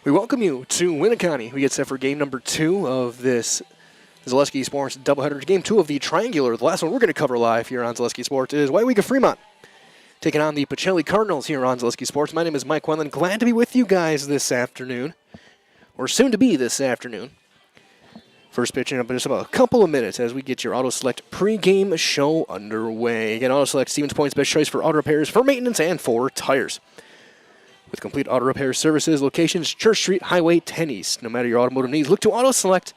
We welcome you to Winneconne. We get set for game number 2 of this Zaleski Sports doubleheader. Game 2 of the Triangular. The last one we're going to cover live here on Zaleski Sports is Weyauwega-Fremont taking on the Pacelli Cardinals here on Zaleski Sports. My name is Mike Wendland. Glad to be with you guys this afternoon, or soon to be this afternoon. First pitch in just about a couple of minutes as we get your Auto Select pregame show underway. Again, Auto Select, Stevens Point's best choice for auto repairs, for maintenance, and for tires. With complete auto repair services, locations, Church Street, Highway 10 East. No matter your automotive needs, look to Auto Select,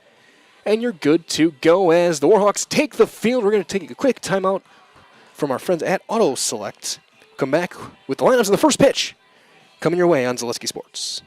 and you're good to go as the Warhawks take the field. We're going to take a quick timeout from our friends at Auto Select. Come back with the lineups of the first pitch coming your way on Zaleski Sports.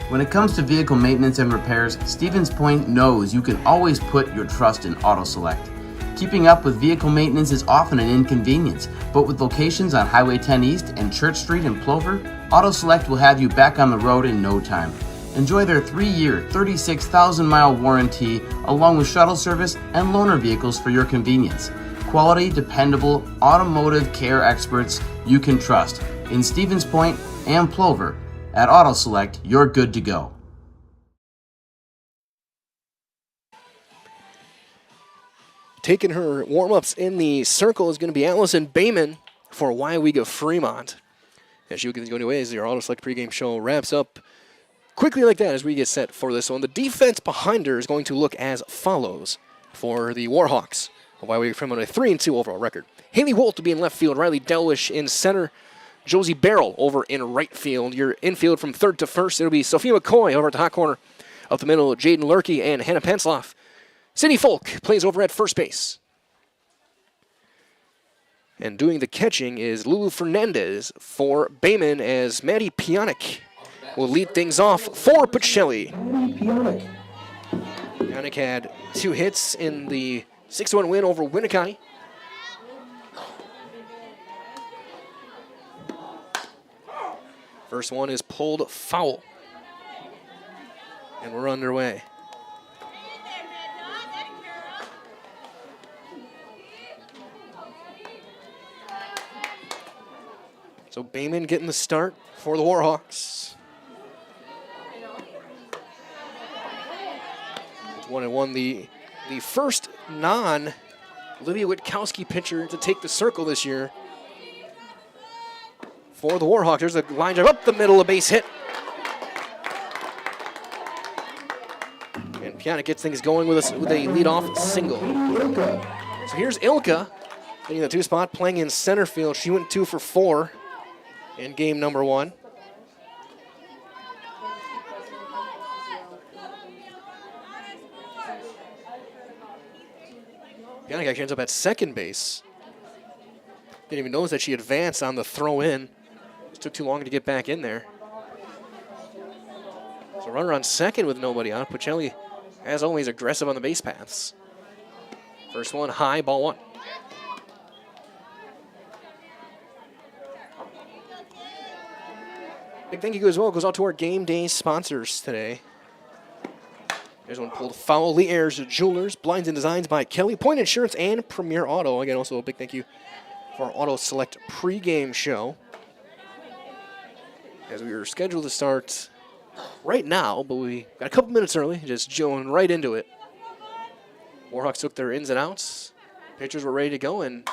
When it comes to vehicle maintenance and repairs, Stevens Point knows you can always put your trust in Auto Select. Keeping up with vehicle maintenance is often an inconvenience, but with locations on Highway 10 East and Church Street in Plover, Auto Select will have you back on the road in no time. Enjoy their 3-year, 36,000-mile warranty, along with shuttle service and loaner vehicles for your convenience. Quality, dependable, automotive care experts you can trust. In Stevens Point and Plover, at Auto Select, you're good to go. Taking her warm-ups in the circle is going to be Allison Bayman for Weyauwega-Fremont. As she begins going away as your Auto Select pregame show wraps up quickly like that as we get set for this one. The defense behind her is going to look as follows for the Warhawks. Weyauwega-Fremont a 3-2 overall record. Haley Wolt to be in left field, Riley Delwish in center, Josie Barrel over in right field. Your infield from third to first, it'll be Sophia McCoy over at the hot corner. Up the middle, Jaden Lurkey and Hannah Pensloff. Cindy Folk plays over at first base. And doing the catching is Lulu Fernandez for Bayman as Maddie Pionic will lead things off for Pacelli. Pionic had 2 hits in the 6-1 win over Winneconne. First one is pulled foul. And we're underway. So Bayman getting the start for the Warhawks. It's 1-1, the first non-Olivia Witkowski pitcher to take the circle this year. For the Warhawks, there's a line drive up the middle, a base hit. And Piana gets things going with a leadoff single. So here's Ilka getting the 2 spot, playing in center field. She went 2 for 4 in game number 1. Piana actually ends up at second base. Didn't even notice that she advanced on the throw in. Took too long to get back in there. So runner on second with nobody on. Pacelli, as always, aggressive on the base paths. First one high, ball 1. Big thank you as well goes out to our game day sponsors today. There's one pulled foul. Lee Ayers Jewelers, Blinds and Designs by Kelly, Point Insurance, and Premier Auto. Again, also a big thank you for our Auto Select pregame show. As we were scheduled to start right now, but we got a couple minutes early, just going right into it. Warhawks took their ins and outs. Pitchers were ready to go, and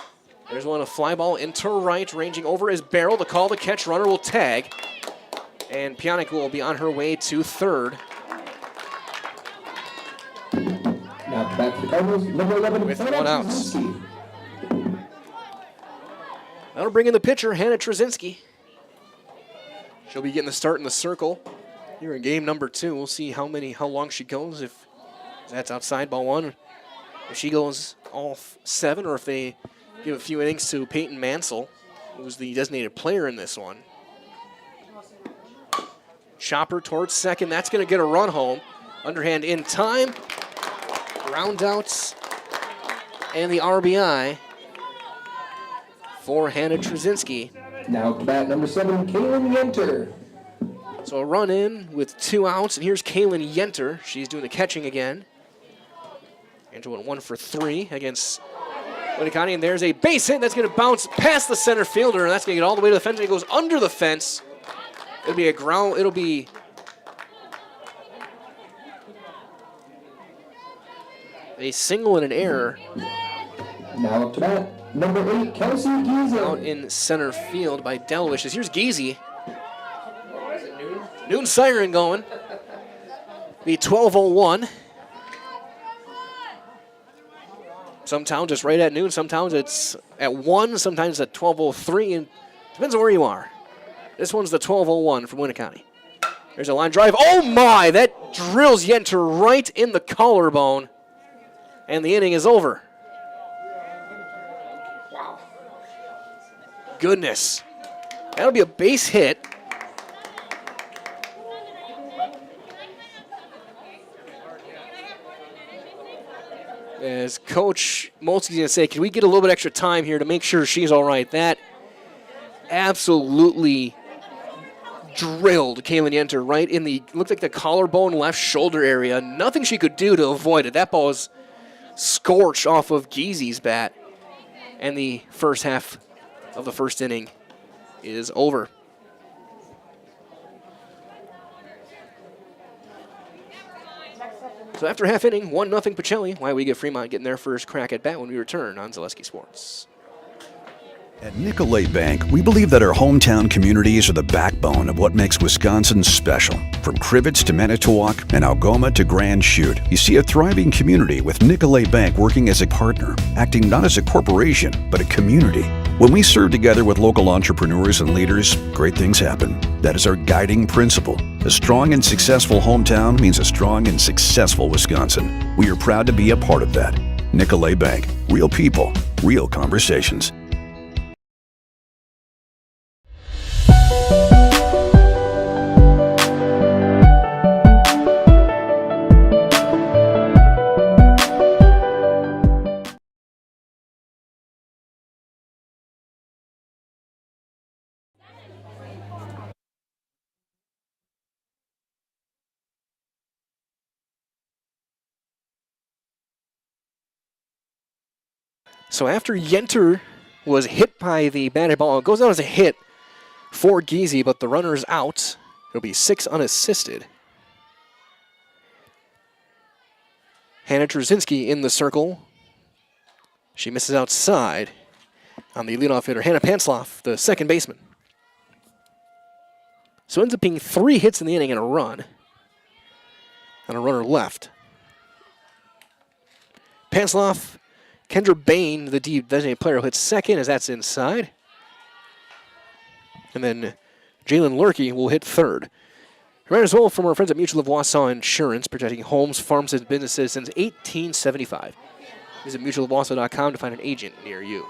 there's one, a fly ball into right, ranging over his barrel. The call to catch, runner will tag, and Pionic will be on her way to third. Now back to the Cardinals, number 11, with 1 out. That'll bring in the pitcher, Hannah Trzynski. She'll be getting the start in the circle here in game number 2. We'll see how long she goes. If that's outside, ball 1. If she goes all 7, or if they give a few innings to Peyton Mansell, who's the designated player in this one. Chopper towards second. That's going to get a run home. Underhand in time. Ground outs and the RBI for Hannah Trzynski. Now to bat number 7, Kaylin Yenter. So a run in with 2 outs, and here's Kaylin Yenter. She's doing the catching again. Yenter went 1 for 3 against Winneconne, and there's a base hit that's going to bounce past the center fielder, and that's going to get all the way to the fence, and it goes under the fence. It'll be A single and an error. Now up to bat, number 8, Kelsey Giese. Out in center field by Delwishes. Here's Giese. Noon siren going. The 12:01. Some towns it's right at noon. Some towns it's at 1. Sometimes at 12:03. And depends on where you are. This one's the 12:01 from Winneconne. There's a line drive. Oh my! That drills Yenter right in the collarbone. And the inning is over. Wow. Goodness. That'll be a base hit. As Coach Molsky's going to say, can we get a little bit extra time here to make sure she's all right? That absolutely drilled Kaylin Yenter right in the, looked like the collarbone left shoulder area. Nothing she could do to avoid it. That ball was scorched off of Giese's bat. And the first half of the first inning is over. So after half inning, 1-0 Pacelli. Weyauwega-Fremont getting their first crack at bat when we return on Zaleski Sports. At Nicolet Bank, we believe that our hometown communities are the backbone of what makes Wisconsin special. From Crivets to Manitowoc and Algoma to Grand Chute, you see a thriving community with Nicolet Bank working as a partner, acting not as a corporation, but a community. When we serve together with local entrepreneurs and leaders, great things happen. That is our guiding principle. A strong and successful hometown means a strong and successful Wisconsin. We are proud to be a part of that. Nicolet Bank. Real people, real conversations. So after Yenter was hit by the batted ball, it goes out as a hit for Giese, but the runner's out. It'll be 6 unassisted. Hannah Trzynski in the circle. She misses outside on the leadoff hitter, Hannah Pansloff, the second baseman. So it ends up being 3 hits in the inning and a run. And a runner left. Pansloff, Kendra Bain, the designated player, will hit second as that's inside. And then Jalen Lurkey will hit third. Right as well from our friends at Mutual of Wausau Insurance, protecting homes, farms, and businesses since 1875. Visit mutualofwausau.com to find an agent near you.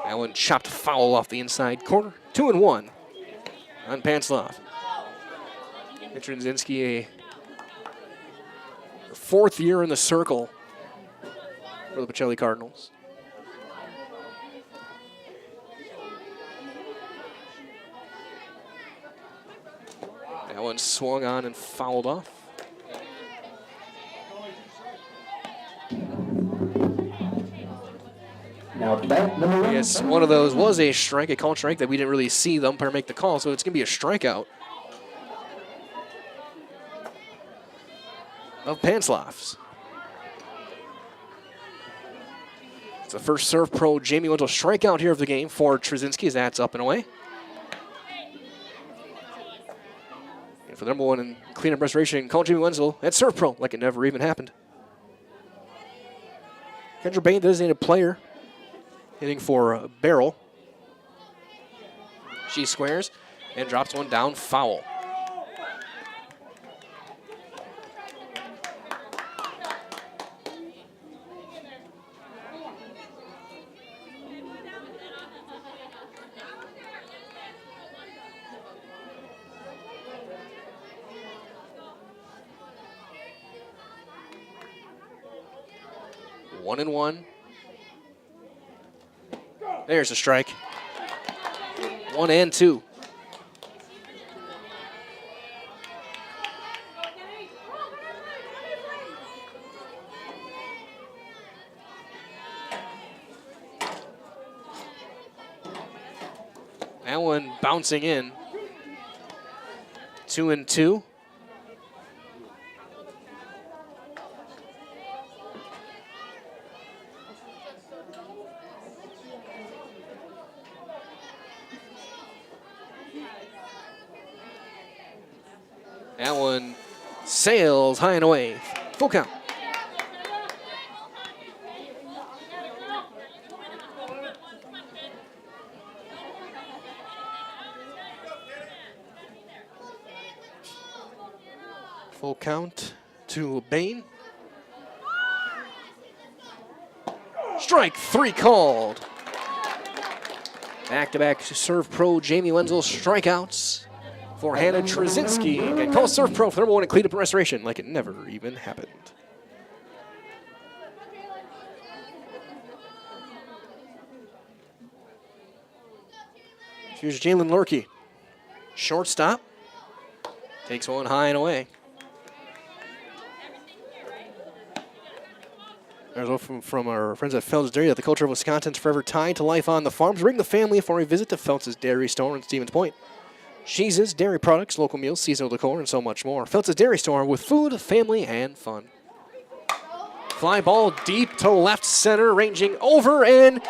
That one chopped foul off the inside corner. 2-1 on Pansloff. Trzynski, a 4th year in the circle for the Pacelli Cardinals. That one swung on and fouled off. Now to bat, number 1. Yes, one of those was a strike, a called strike that we didn't really see the umpire make the call, so it's going to be a strikeout of Pansloff's. It's the first serve pro Jamie Wenzel strikeout here of the game for Trzynski as that's up and away. And for the number 1 in cleanup restoration, call Jamie Wenzel at serve pro like it never even happened. Kendra Bain, the designated player, hitting for Barrel. She squares and drops one down foul. One and one. There's a strike. 1 and 2. That one bouncing in. 2 and 2. That one sails high and away. Full count. Full count to Bain. Strike 3 called. Back-to-back serve pro Jamie Wenzel strikeouts for Hannah Trzynski. And call serve pro for number 1 in cleanup and restoration like it never even happened. Here's Jalen Lurkey. Shortstop. Takes one high and away. There's a from our friends at Feltz Dairy that the culture of Wisconsin's forever tied to life on the farms. Bring the family for a visit to Feltz's Dairy Store in Stevens Point. Cheeses, dairy products, local meals, seasonal decor, and so much more. Feltz's Dairy Store with food, family, and fun. Fly ball deep to left center, ranging over, and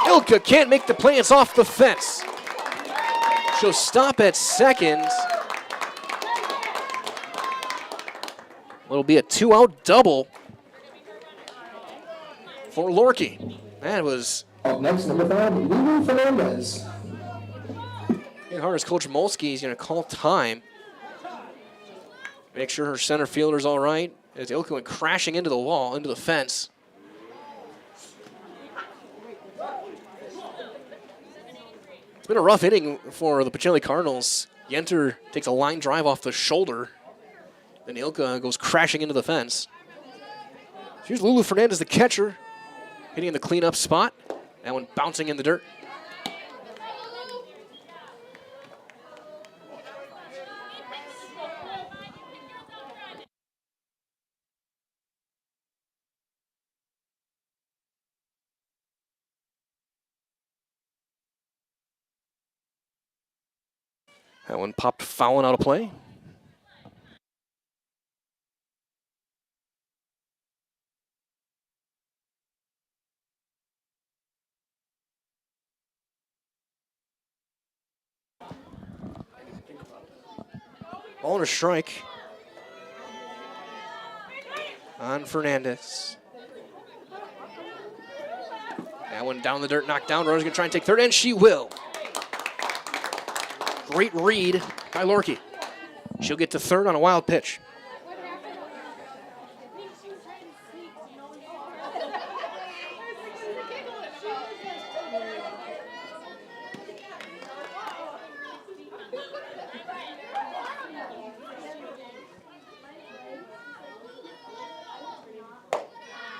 Ilka can't make the play. It's off the fence. She'll stop at second. It'll be a 2-out double for Lorkey. That was... Up next, number 5, Lulu Fernandez. Hard Coach Molsky is going to call time. Make sure her center fielder's all right. As Ilka went crashing into the wall, into the fence. It's been a rough inning for the Pacelli Cardinals. Yenter takes a line drive off the shoulder. Then Ilka goes crashing into the fence. Here's Lulu Fernandez, the catcher, hitting in the cleanup spot. That one bouncing in the dirt. That one popped fouling out of play. Ball and a strike on Fernandez. That one down the dirt, knocked down. Runner's gonna try and take third, and she will. Great read by Lorkey. She'll get to third on a wild pitch.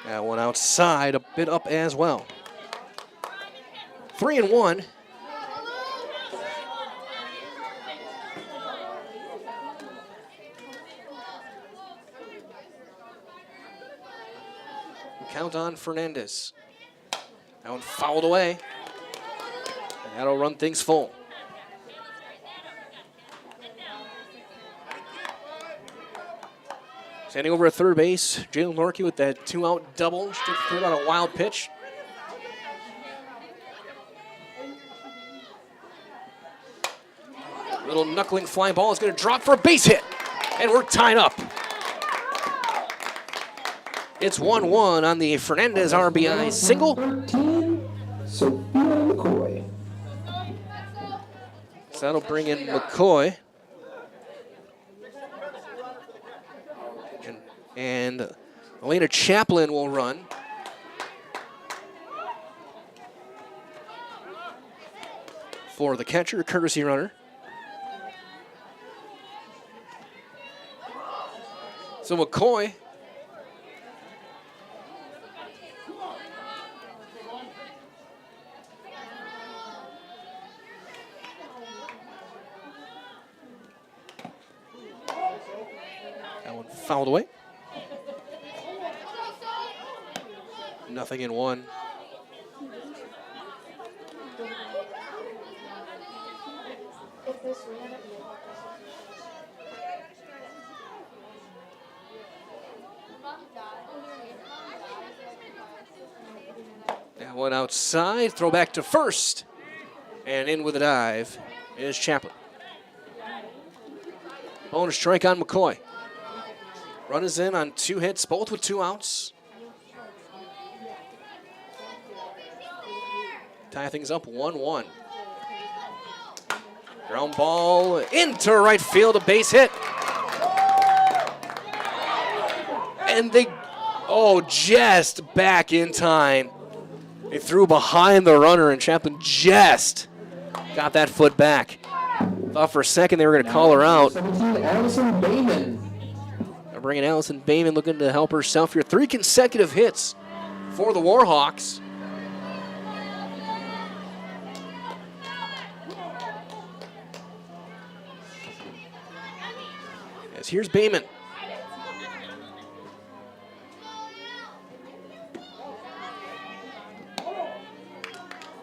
That one outside, a bit up as well. 3-1. Count on Fernandez. That one fouled away. And that'll run things full. Standing over at third base, Jalen Lorkey with that 2-out double. She took third on a wild pitch. Little knuckling fly ball is going to drop for a base hit. And we're tied up. It's 1-1 on the Fernandez RBI single. 13, Sophia McCoy. So that'll bring in McCoy. And Elena Chaplin will run. For the catcher, courtesy runner. So McCoy fouled away. Nothing in one. That one outside, throw back to first. And in with a dive is Chaplin. Bonus strike on McCoy. Run is in on 2 hits, both with 2 outs. Tie things up 1-1. Ground ball into right field, a base hit. And they, just back in time. They threw behind the runner, and Chaplin just got that foot back. Thought for a second they were going to call her out. 17, Allison Bayman. They're bringing Allison Bayman, looking to help herself here. 3 consecutive hits for the Warhawks. As here's Bayman.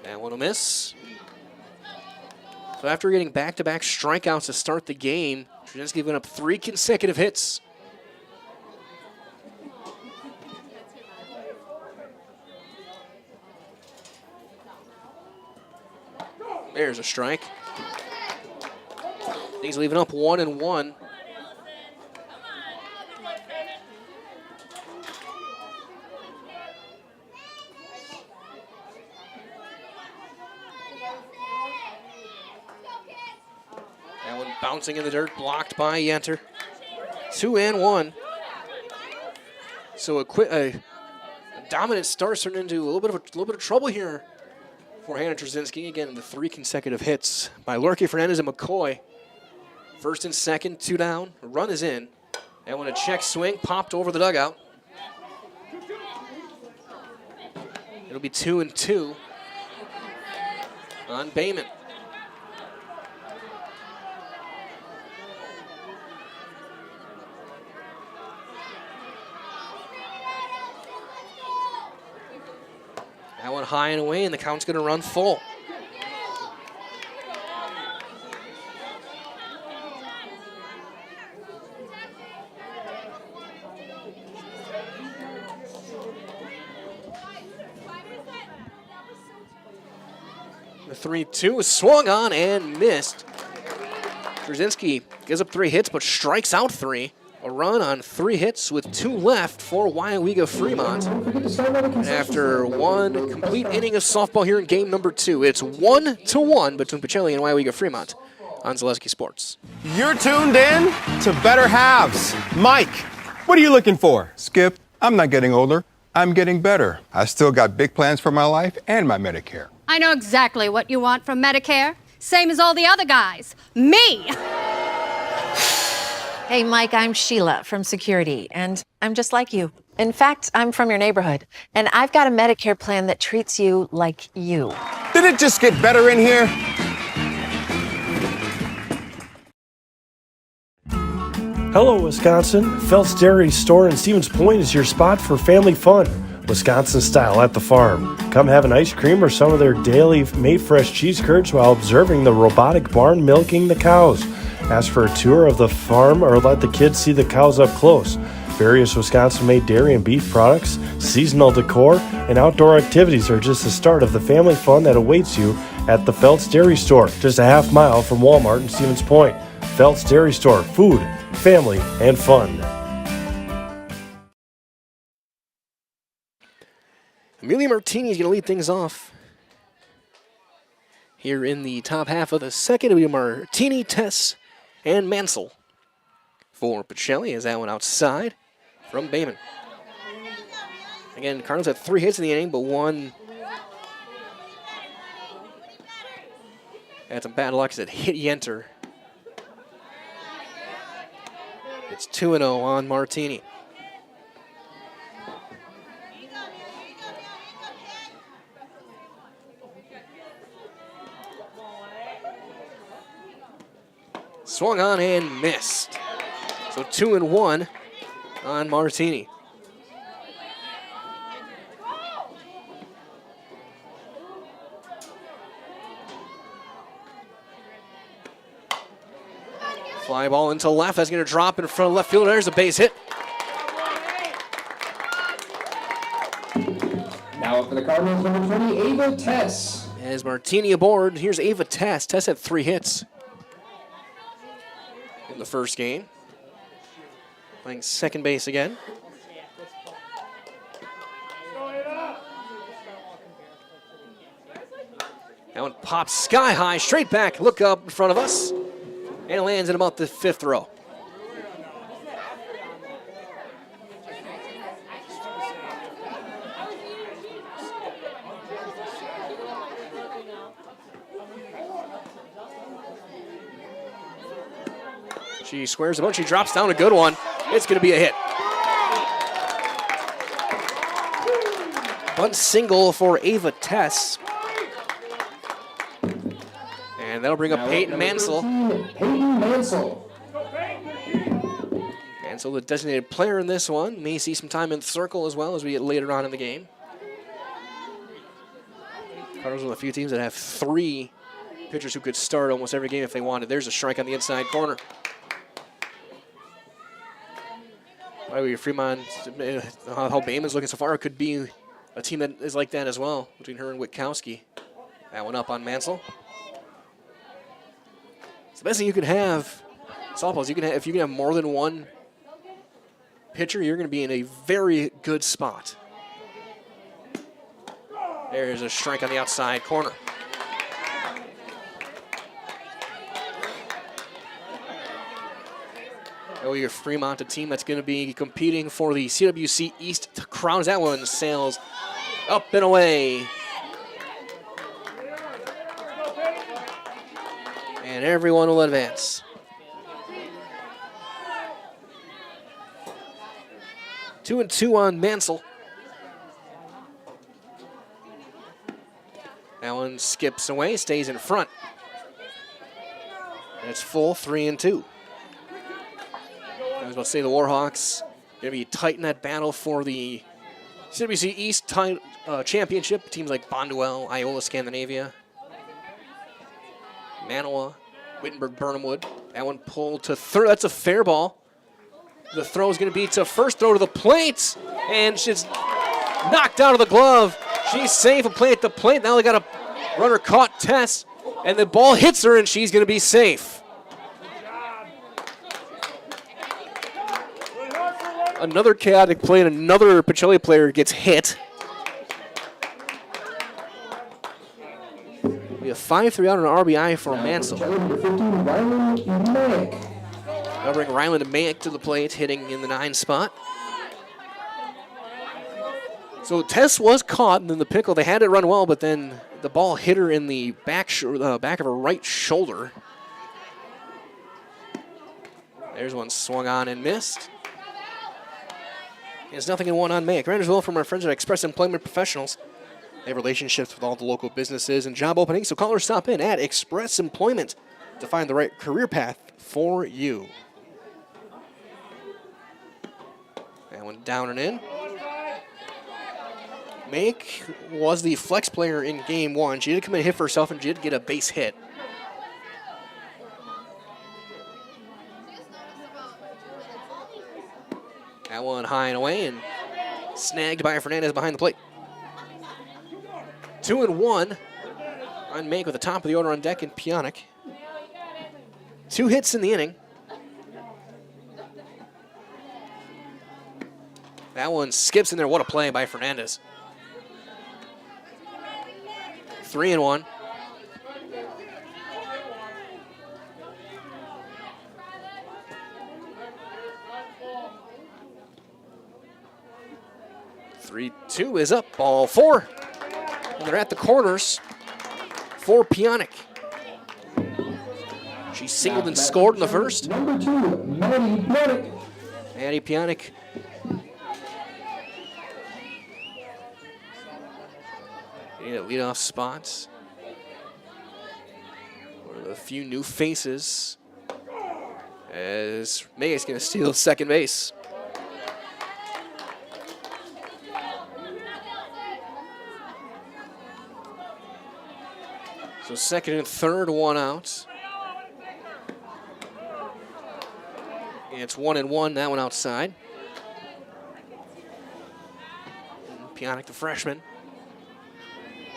That one will miss. So after getting back-to-back strikeouts to start the game, Trzynski giving up 3 consecutive hits. There's a strike. He's leaving up 1-1. Bouncing in the dirt, blocked by Yenter. 2-1. So a dominant start turned into a little bit of trouble here for Hannah Trzynski. Again, the 3 consecutive hits by Lurke, Fernandez, and McCoy. First and second, 2 down. A run is in. And when a check swing popped over the dugout, it'll be 2-2 on Bayman. That one high and away, and the count's going to run full. The 3-2 is swung on and missed. Trzynski gives up 3 hits, but strikes out 3. A run on 3 hits with 2 left for Weyauwega-Fremont. After 1 complete inning of softball here in game number 2, it's 1-1 between Pacelli and Weyauwega-Fremont on Zaleski Sports. You're tuned in to Better Halves. Mike, what are you looking for? Skip, I'm not getting older. I'm getting better. I still got big plans for my life and my Medicare. I know exactly what you want from Medicare. Same as all the other guys. Me! Hey, Mike, I'm Sheila from Security, and I'm just like you. In fact, I'm from your neighborhood, and I've got a Medicare plan that treats you like you. Did it just get better in here? Hello, Wisconsin. Phelps Dairy Store in Stevens Point is your spot for family fun. Wisconsin style at the farm. Come have an ice cream or some of their daily made fresh cheese curds while observing the robotic barn milking the cows. Ask for a tour of the farm or let the kids see the cows up close. Various Wisconsin-made dairy and beef products, seasonal decor, and outdoor activities are just the start of the family fun that awaits you at the Phelps Dairy Store, just a half mile from Walmart in Stevens Point. Phelps Dairy Store, food, family, and fun. Amelia Martini is going to lead things off. Here in the top half of the second, it'll be Martini, Tess, and Mansell. For Pacelli, is that one outside from Bayman. Again, Cardinals had 3 hits in the inning, but 1 had some bad luck as it hit Yenter. It's 2-0 on Martini. Swung on and missed. So 2-1 on Martini. Fly ball into left. That's going to drop in front of left fielder. There's a base hit. Now up for the Cardinals, number 20, Ava Tess. As Martini aboard, here's Ava Tess. Tess had 3 hits. the first game. Playing second base again. That one pops sky high, straight back, look up in front of us, and lands in about the 5th row. She squares the bunt, she drops down a good one. It's going to be a hit. Bunt single for Ava Tess. And that'll bring up Peyton Mansell. Peyton Mansell. Mansell, the designated player in this one, may see some time in the circle as well as we get later on in the game. Cardinals are one of the few teams that have 3 pitchers who could start almost every game if they wanted. There's a strike on the inside corner. Weyauwega-Fremont, how Bayman's looking so far, it could be a team that is like that as well, between her and Witkowski. That one up on Mansell. It's the best thing you can have, softballs, if you can have more than one pitcher, you're going to be in a very good spot. There's a strike on the outside corner. Weyauwega-Fremont, a team that's going to be competing for the CWC East crowns. That one sails up and away. And everyone will advance. 2-2 on Mansell. That one skips away, stays in front. And it's full 3-2. I was about to say the Warhawks going to be tight in that battle for the CWC East championship. Teams like Bonduel, Iola, Scandinavia, Manawa, Wittenberg, Burnhamwood. That one pulled to third. That's a fair ball. The throw is going to be to first, throw to the plate, and she's knocked out of the glove. She's safe, a play at the plate. Now they got a runner caught Tess, and the ball hits her, and she's going to be safe. Another chaotic play, and another Pacelli player gets hit. We have 5-3 out on an RBI for Mansell. That'll bring Ryland Mayick to the plate, hitting in the 9 spot. So Tess was caught, and then the pickle, they had it run well, but then the ball hit her in the back of her right shoulder. There's one swung on and missed. It's 0-1 on Mayick. Ran as well from our friends at Express Employment Professionals. They have relationships with all the local businesses and job openings, so call or stop in at Express Employment to find the right career path for you. That one down and in. Mayick was the flex player in game 1. She did come in and hit for herself, and she did get a base hit. That one high and away and snagged by Fernandez behind the plate. 2-1 on Mayick with the top of the order on deck in Pionic. 2 hits in the inning. That one skips in there. What a play by Fernandez. 3-1. Two is up, ball 4. And they're at the corners for Pionic. She singled and scored in the first. Number 2, Maddie Pionic. Maddie Pionic. Need a leadoff spot. One of the few new faces as Mayick's going to steal second base. So second and third, 1 out. And it's 1-1, that one outside. And Pionic, the freshman,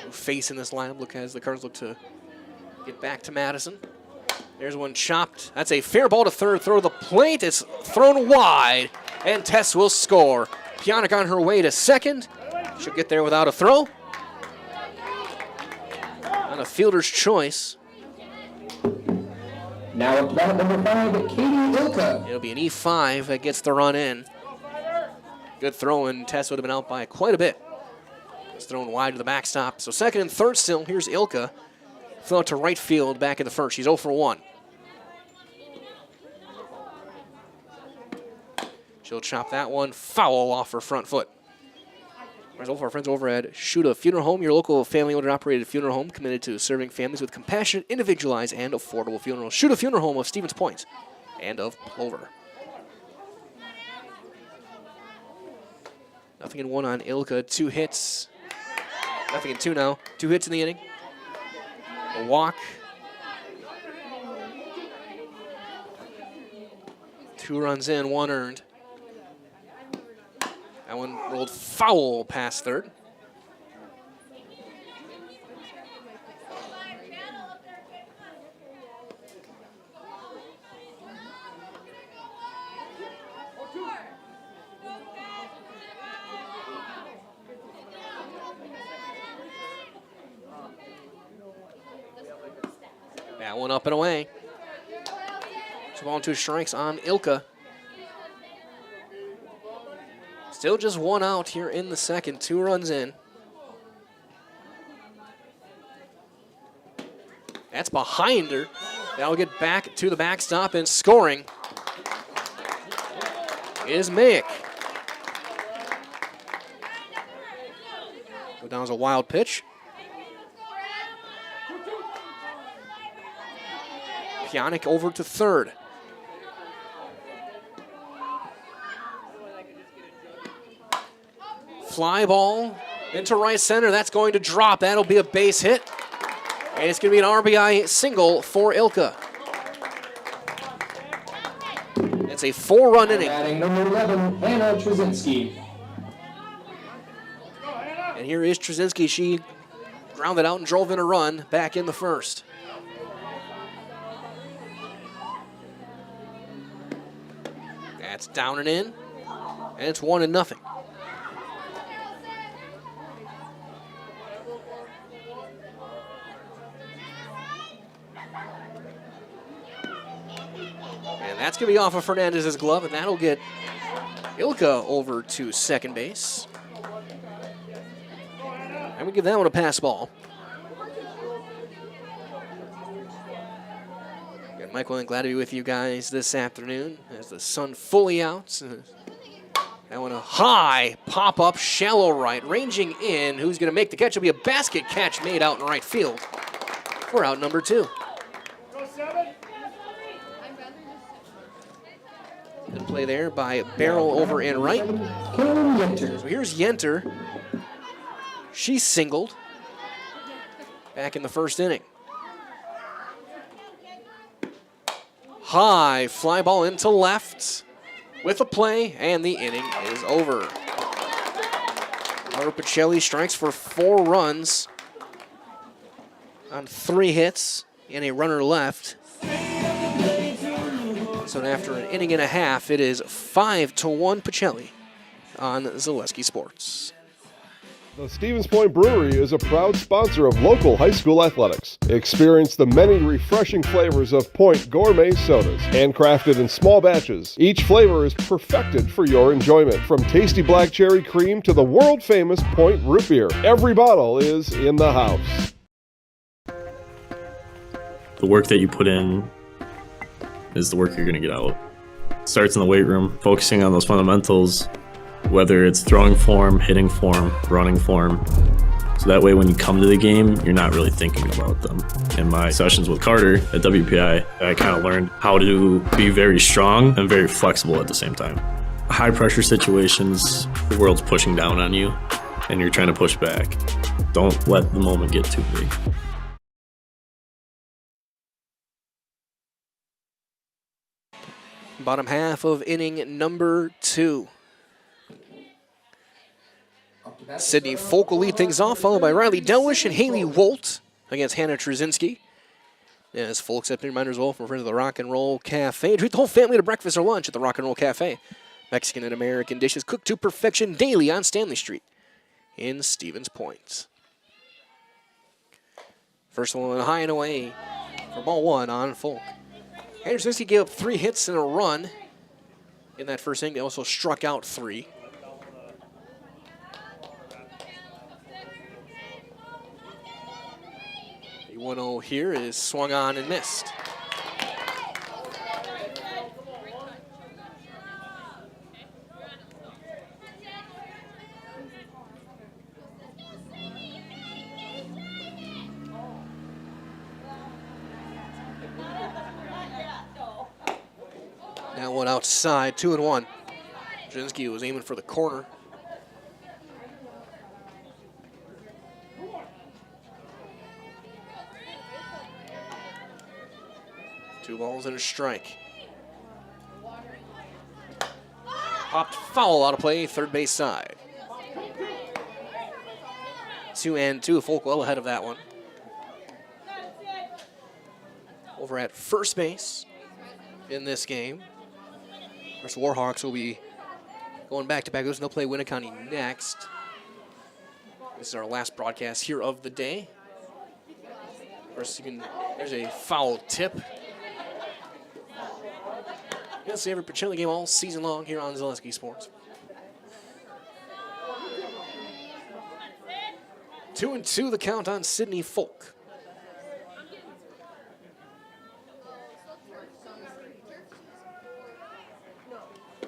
face in this lineup, look as the Cardinals look to get back to Madison. There's one chopped. That's a fair ball to third. Throw to the plate. It's thrown wide, and Tess will score. Pionic on her way to second. She'll get there without a throw. On a fielder's choice. Now up to bat, number 5, Katie Ilka. It'll be an E5 that gets the run in. Good throw, and Tess would have been out by quite a bit. It's thrown wide to the backstop. So second and third still. Here's Ilka. Throw it to right field back in the first. She's 0 for 1. She'll chop that one foul off her front foot. Whereas all of our friends over at Shuda Funeral Home, your local family-owned and operated funeral home committed to serving families with compassionate, individualized, and affordable funerals. Shuda Funeral Home of Stevens Point and of Plover. Nothing in 1 on Ilka. 2 hits. Nothing in 2 now. 2 hits in the inning. A walk. 2 runs in, 1 earned. That one rolled foul past third. That one up and away. 2 strikes on Ilka. Still just 1 out here in the second. 2 runs in. That's behind her. That'll get back to the backstop, and scoring is Mick. Go down as a wild pitch. Pionic over to third. Fly ball into right center. That's going to drop. That'll be a base hit. And it's going to be an RBI single for Ilka. It's a 4-run inning. Batting number 11, Hannah Trzynski. And here is Trzynski. She grounded out and drove in a run back in the first. That's down and in. And it's 1-0. That's going to be off of Fernandez's glove, and that'll get Ilka over to second base. And we give that one a pass ball. Got Michael and glad to be with you guys this afternoon as the sun fully out. That one a high pop-up, shallow right, ranging in. Who's going to make the catch? It'll be a basket catch made out in right field for out number 2. Good play there by Barrel over in right. So here's Yenter. She singled back in the first inning. High fly ball into left with a play, and the inning is over. Laura Pacelli strikes for 4 runs on 3 hits and a runner left. So after an inning and a half, it is 5-1 Pacelli on Zaleski Sports. The Stevens Point Brewery is a proud sponsor of local high school athletics. Experience the many refreshing flavors of Point gourmet sodas, handcrafted in small batches. Each flavor is perfected for your enjoyment, from tasty black cherry cream to the world-famous Point root beer. Every bottle is in the house. The work that you put in is the work you're going to get out. It starts in the weight room, focusing on those fundamentals, whether it's throwing form, hitting form, running form. So that way when you come to the game, you're not really thinking about them. In my sessions with Carter at WPI, I kind of learned how to be very strong and very flexible at the same time. High pressure situations, the world's pushing down on you and you're trying to push back. Don't let the moment get too big. Bottom half of inning number 2. Sydney Folk will lead things off, followed by Riley Delwish and Haley Wolt against Hannah Trzynski. As full accepting reminders well from friends of the Rock and Roll Cafe. Treat the whole family to breakfast or lunch at the Rock and Roll Cafe. Mexican and American dishes cooked to perfection daily on Stanley Street in Stevens Point. First one high and away for ball one on Folk. Anderson gave up 3 hits and a run in that first inning. They also struck out 3. The 1-0 here is swung on and missed. Now one outside, 2-1. Jasinski was aiming for the corner. Two balls and a strike. Popped foul out of play, third base side. 2-2, Folk well ahead of that one. Over at first base in this game. Of course, the Warhawks will be going back-to-back. They'll play Winneconne next. This is our last broadcast here of the day. Of course, there's a foul tip. You'll see every Pacelli game all season long here on Zaleski Sports. 2-2 the count on Sidney Folk.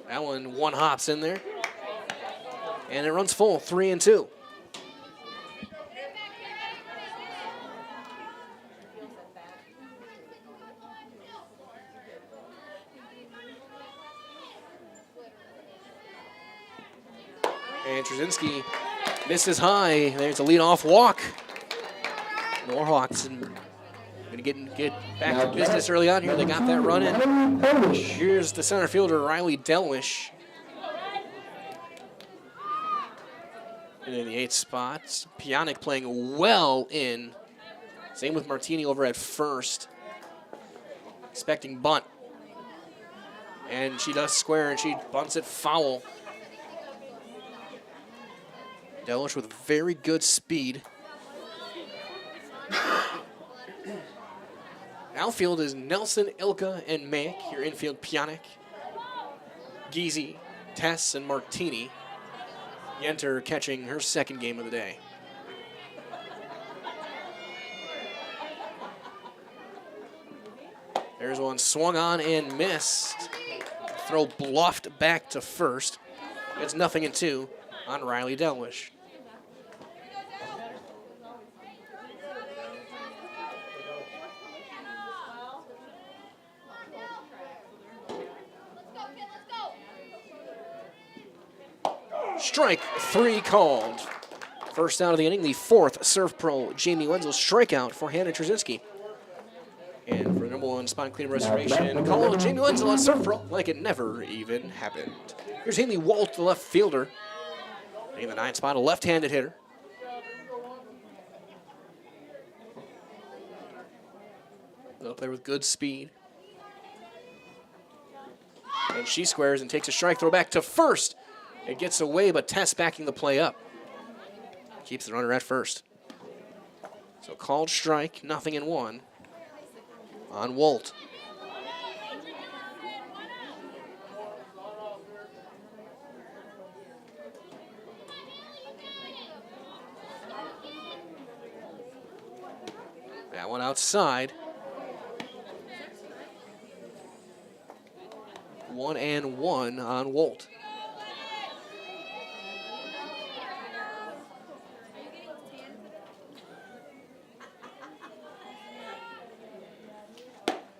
That one hops in there. And it runs full, 3-2. And Trzynski misses high. There's a leadoff walk. The Warhawks going to get back to business early on here. They got that run in. Here's the center fielder, Riley Delwish. And in the 8th spot, Pionic playing well in. Same with Martini over at first. Expecting bunt. And she does square, and she bunts it foul. Delwish with very good speed. Outfield is Nelson, Ilka, and Mack. Your infield, Pionic, Geezy, Tess, and Martini. Yenter catching her second game of the day. There's one swung on and missed. Throw bluffed back to first. It's 0-2 on Riley Delwish. Strike 3 called. First out of the inning, the 4th Surf Pro Jamie Wenzel strikeout for Hannah Trzynski. And for the number 1 spot clean restoration, call Jamie Wenzel on Surf Pro like it never even happened. Here's Haley Walt, the left fielder. In the 9th spot, a left-handed hitter. Little player with good speed. And she squares and takes a strike throw back to first. It gets away, but Tess backing the play up. Keeps the runner at first. So called strike, 0-1 on Walt. That one outside. 1-1 on Walt.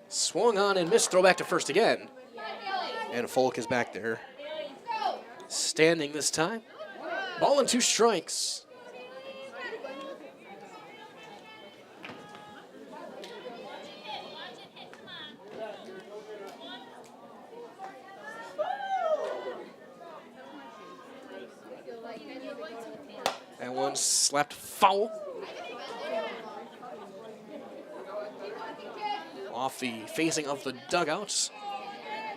Swung on and missed. Throw back to first again. And Folk is back there. Standing this time. Ball and 2 strikes. And one slapped foul. off the facing of the dugouts.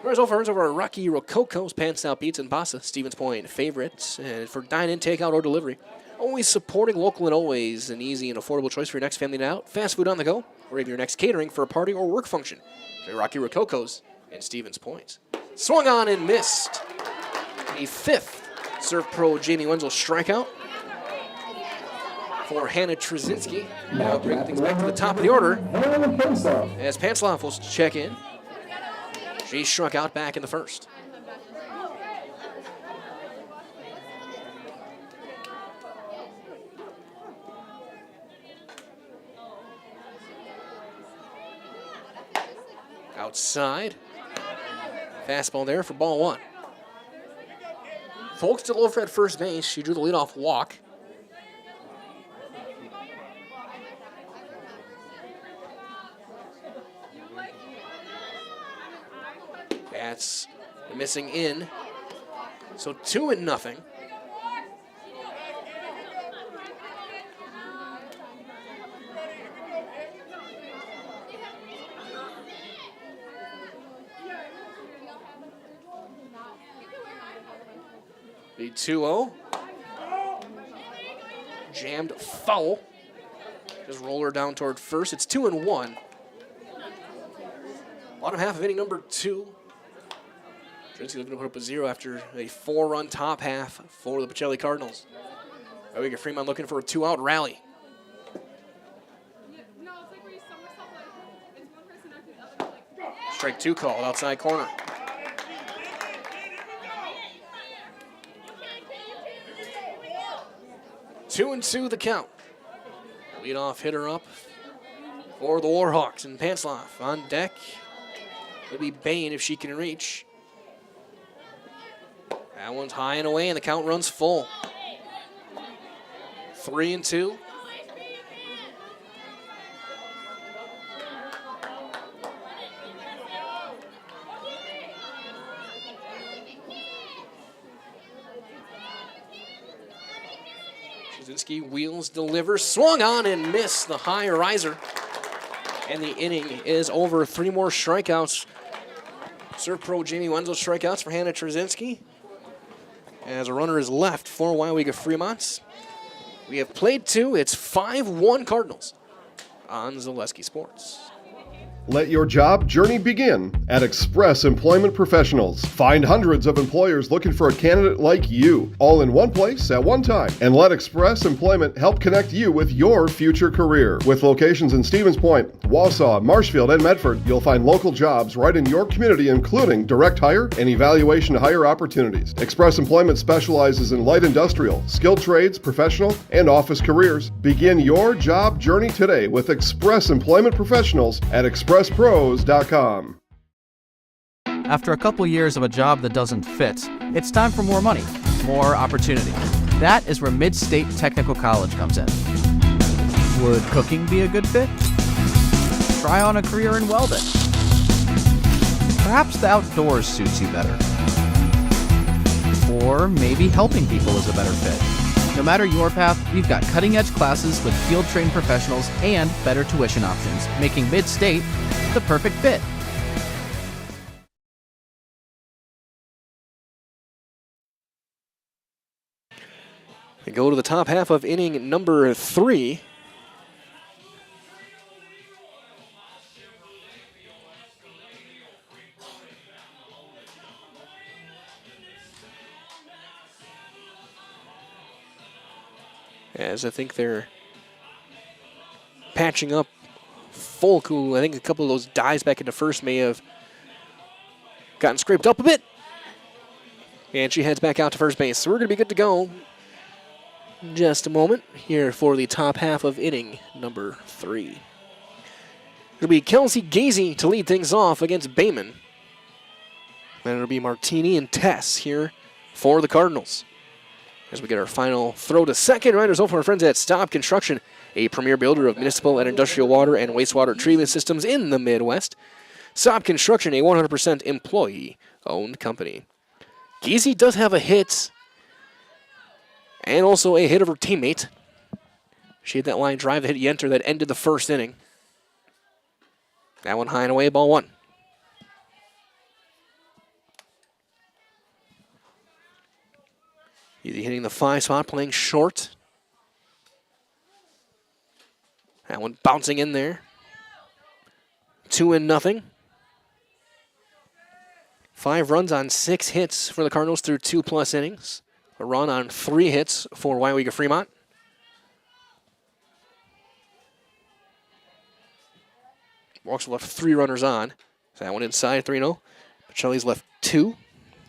Runners over Rocky Rococo's Pan Style Pizza and Pasta, Stevens Point favorites. And for dine-in, takeout, or delivery, always supporting local and always an easy and affordable choice for your next family night out. Fast food on the go, or even your next catering for a party or work function. Rocky Rococo's and Stevens Point. Swung on and missed. A fifth Serve Pro Jamie Wenzel strikeout for Hannah Trzynski. Now bring things back to the top of the order as Pacelli will check in. She struck out back in the first. Outside. Fastball there for ball one. Folks still over at first base. She drew the leadoff walk. That's missing in. So 2-0. The 2-0. Jammed foul. Just roll her down toward first. It's 2-1. Bottom half of inning number 2. Trzynski looking to put up a 0 after a 4-run top half for the Pacelli Cardinals. Weyauwega-Fremont looking for a 2-out rally. Strike 2 called outside corner. Two and 2 the count. Leadoff hitter up for the Warhawks, and Pacelli on deck. It'll be Bain if she can reach. That one's high and away, and the count runs full. 3 and 2. Trzynski wheels, delivers, swung on and missed the high riser. And the inning is over. 3 more strikeouts. Serve Pro Jamie Wenzel strikeouts for Hannah Trzynski. As a runner is left for Weyauwega-Fremont. We have played 2. It's 5-1 Cardinals on Zaleski Sports. Let your job journey begin at Express Employment Professionals. Find hundreds of employers looking for a candidate like you, all in one place at one time. And let Express Employment help connect you with your future career. With locations in Stevens Point, Wausau, Marshfield, and Medford, you'll find local jobs right in your community, including direct hire and evaluation to hire opportunities. Express Employment specializes in light industrial, skilled trades, professional, and office careers. Begin your job journey today with Express Employment Professionals at expresspros.com. After a couple years of a job that doesn't fit, it's time for more money, more opportunity. That is where Mid-State Technical College comes in. Would cooking be a good fit? Try on a career in welding. Perhaps the outdoors suits you better. Or maybe helping people is a better fit. No matter your path, we've got cutting-edge classes with field-trained professionals and better tuition options, making Mid-State the perfect fit. We go to the top half of inning number 3. As I think they're patching up Folk, who I think a couple of those dives back into first may have gotten scraped up a bit. And she heads back out to first base. So we're going to be good to go in just a moment here for the top half of inning number 3. It'll be Kelsey Gazy to lead things off against Bayman. Then it'll be Martini and Tess here for the Cardinals. As we get our final throw to second, riders over our friends at Stop Construction, a premier builder of municipal and industrial water and wastewater treatment systems in the Midwest. Stop Construction, a 100% employee-owned company. Geezy does have a hit, and also a hit of her teammate. She had that line drive that hit Yenter that ended the first inning. That one high and away, ball one. Easy hitting the 5 spot, playing short. That one bouncing in there. 2-0. 5 runs on 6 hits for the Cardinals through 2+ innings. A run on 3 hits for Weyauwega-Fremont. Walks left 3 runners on. So that one inside, 3-0. Pacelli's left 2,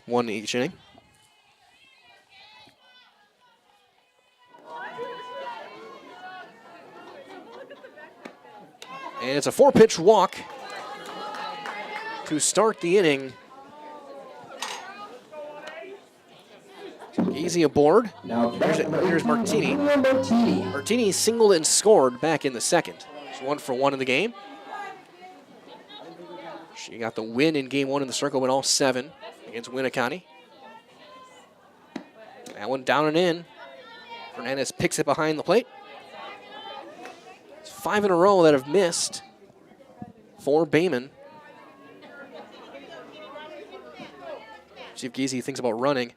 1 each inning. And it's a 4-pitch walk to start the inning. Easy aboard. Here's Martini. Martini singled and scored back in the second. She's 1 for 1 in the game. She got the win in game 1 in the circle, went all 7 against Winneconne. That one down and in. Fernandez picks it behind the plate. It's 5 in a row that have missed for Bayman. See if Giese thinks about running.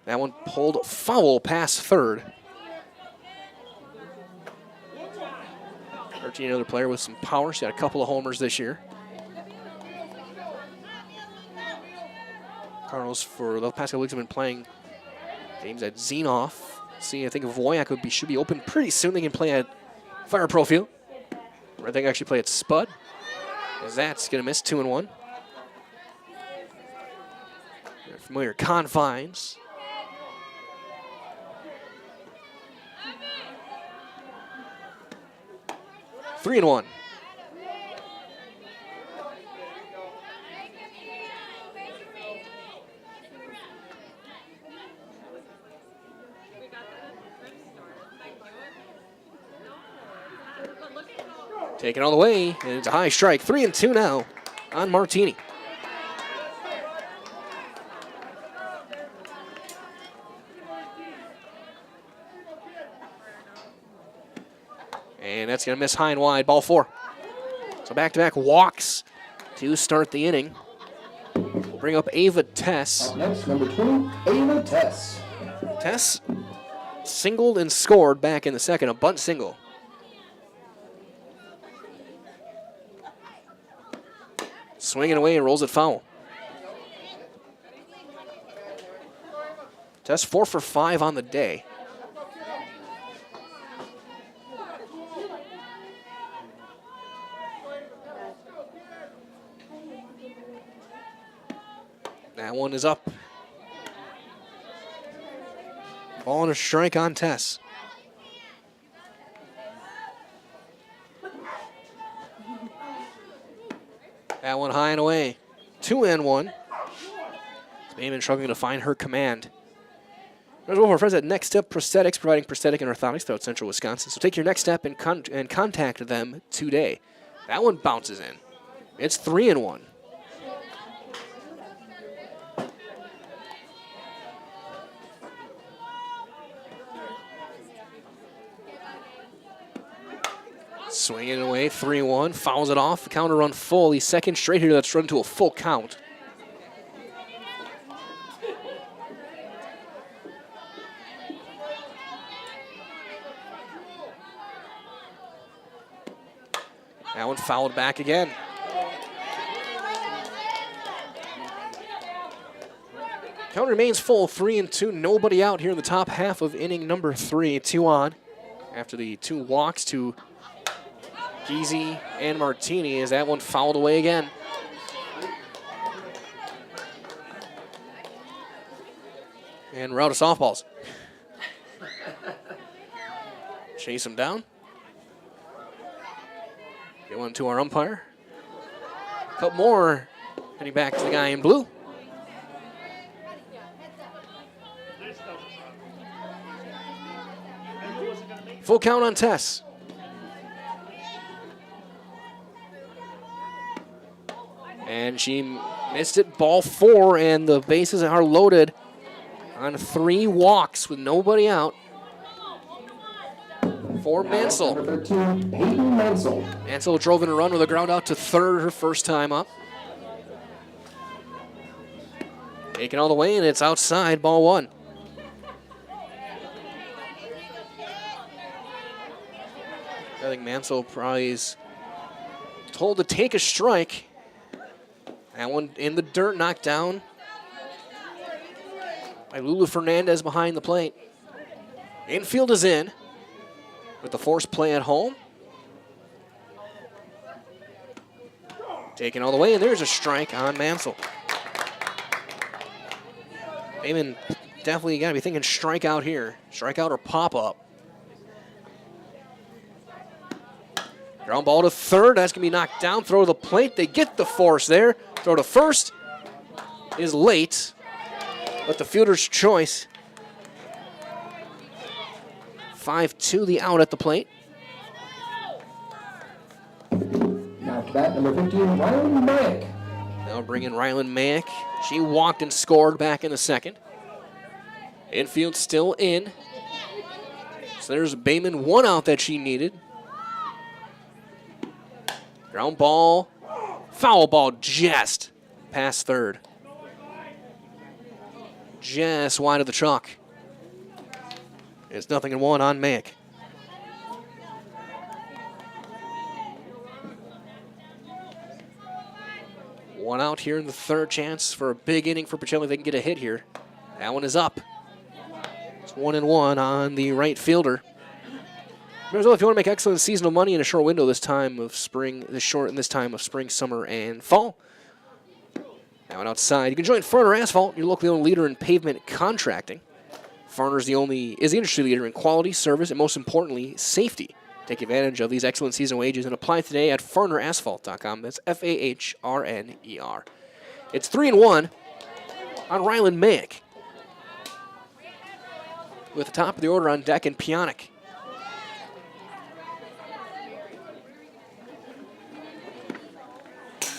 That one pulled foul past third. Martini, another player with some power. She had a couple of homers this year. Cardinals for the past couple weeks have been playing games at Xenoff. See, I think Weyauwega should be open pretty soon. They can play at Fire Pro Field. Or I think actually play at Spud. As that's going to miss 2-1. Familiar confines. Three and 1. Taken all the way, and it's a high strike. 3-2 now on Martini. And that's going to miss high and wide, ball 4. So back-to-back walks to start the inning. We'll bring up Ava Tess. Up next, number 20, Ava Tess. Tess singled and scored back in the second, a bunt single. Swinging away and rolls it foul. Tess 4 for 5 on the day. That one is up. Ball and a strike on Tess. That one high and away. 2-1. Bayman struggling to find her command. There's one of our friends at Next Step Prosthetics, providing prosthetic and orthotics throughout central Wisconsin. So take your next step and contact them today. That one bounces in. It's 3-1. Swinging away, 3-1, fouls it off. Counter run full. The second straight hitter that's run to a full count. That one fouled back again. Count remains full, 3-2. Nobody out here in the top half of inning number 3. 2 on. After the 2 walks to Giese and Martini, as that one fouled away again. And we're out of softballs. Chase him down. Get one to our umpire. A couple more. Heading back to the guy in blue. Full count on Tess. And she missed it, ball 4, and the bases are loaded on 3 walks with nobody out. for Mansell. Number 13, Peyton Mansell. Mansell drove in a run with a ground out to third her first time up. Taken all the way, and it's outside, ball one. I think Mansell probably is told to take a strike. That one in the dirt, knocked down by Lulu Fernandez behind the plate. Infield is in with the force play at home. Taken all the way, and there's a strike on Mansell. Damon definitely got to be thinking strikeout here. Strikeout or pop-up. Ground ball to third. That's going to be knocked down. Throw to the plate. They get the force there. Throw to first is late, but the fielder's choice. 5-2 the out at the plate. Now to bat, number 15, Rylan Mack. Now bring in Rylan Mack. She walked and scored back in the second. Infield still in. So there's Bayman, one out that she needed. Ground ball, foul ball just past third. Just wide of the chalk. It's 0-1 on Mack. One out here in the third, chance for a big inning for Pacelli. They can get a hit here. That one is up. It's 1-1 on the right fielder. Remember, if you want to make excellent seasonal money in a short window this time of spring, this time of spring, summer, and fall. That one outside. You can join Ferner Asphalt, your locally owned leader in pavement contracting. Ferner is the industry leader in quality, service, and most importantly, safety. Take advantage of these excellent season wages and apply today at FernerAsphalt.com. That's FAHRNER. It's 3-1 on Rylan Mack. With the top of the order on deck and Pionic.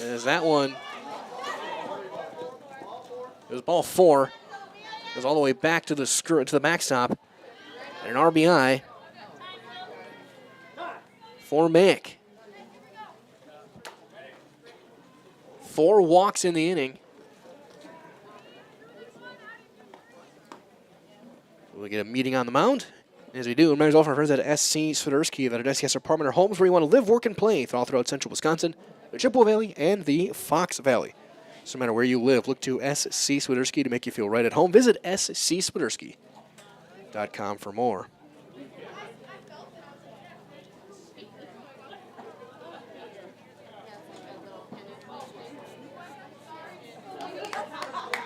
As that one, it was ball 4. Goes all the way back to the backstop. And an RBI for Mack. 4 walks in the inning. We'll get a meeting on the mound. As we do, remember also our friends at SC Swiderski, that are SCS apartment or homes where you want to live, work, and play all throughout central Wisconsin, the Chippewa Valley, and the Fox Valley. So no matter where you live, look to SC Swiderski to make you feel right at home. Visit scswiderski.com for more.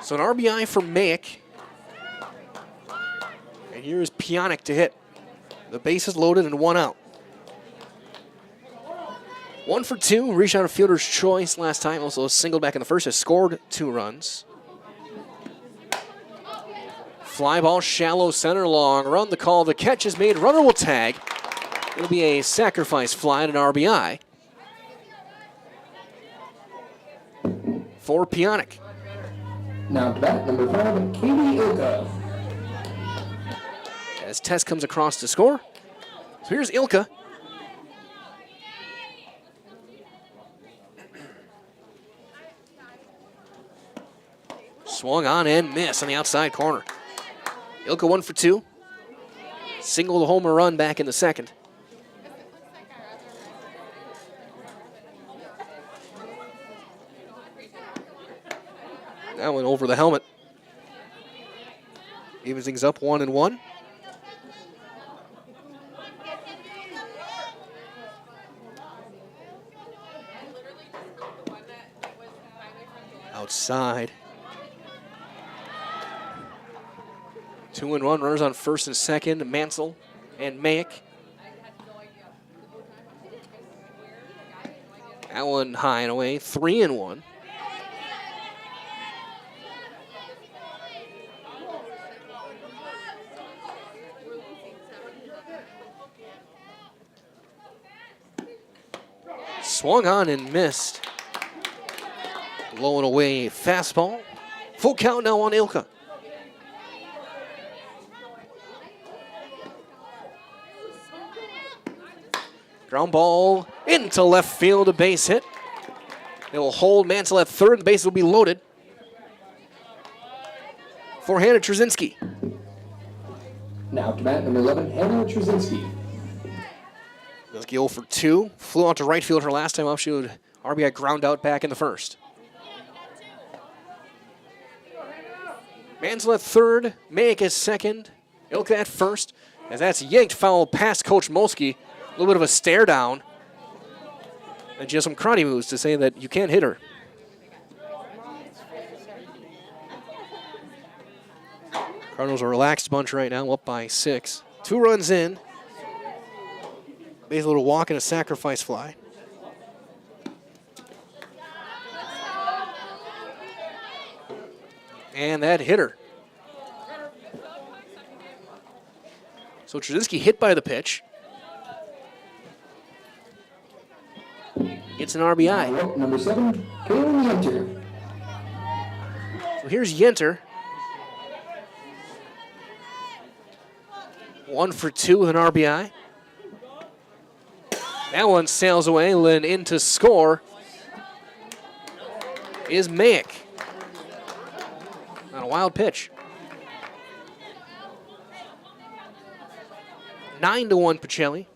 So an RBI for Mack. And here's Pionic to hit. The base is loaded and 1 out. 1 for 2. Reached out a fielder's choice last time. Also singled back in the first. Has scored 2 runs. Fly ball, shallow center, long run. The call. The catch is made. Runner will tag. It'll be a sacrifice fly and an RBI for Pionic. Now to bat, number 5, Katie Ilka. As Tess comes across to score. So here's Ilka. Swung on and missed on the outside corner. Ilka 1 for 2. Single the homer run back in the second. That one over the helmet. Evens things up 1-1. Outside. 2-1, runners on first and second. Mansell and Mack. That one high and away. 3-1. Swung on and missed. Blowing away a fastball. Full count now on Ilka. Ground ball into left field, a base hit. They will hold Mansell at third. The bases will be loaded for Hannah Trzynski. Now up to bat, number 11, Hannah Trzynski. Trzynski 0 for 2. Flew out to right field her last time up. She would RBI ground out back in the first. Mansell at third. Mayek is second. Ilka at first. As that's yanked foul past Coach Molsky. A little bit of a stare down. And she has some karate moves to say that you can't hit her. Cardinals are a relaxed bunch right now, up by 6. 2 runs in. Base a little walk and a sacrifice fly. And that hit her. So Trzynski hit by the pitch. It's an RBI. Number 7, Kaylin Yenter. So here's Yenter. 1 for 2 with an RBI. That one sails away. Lynn in to score is Mayek. On a wild pitch. 9-1 Pacelli.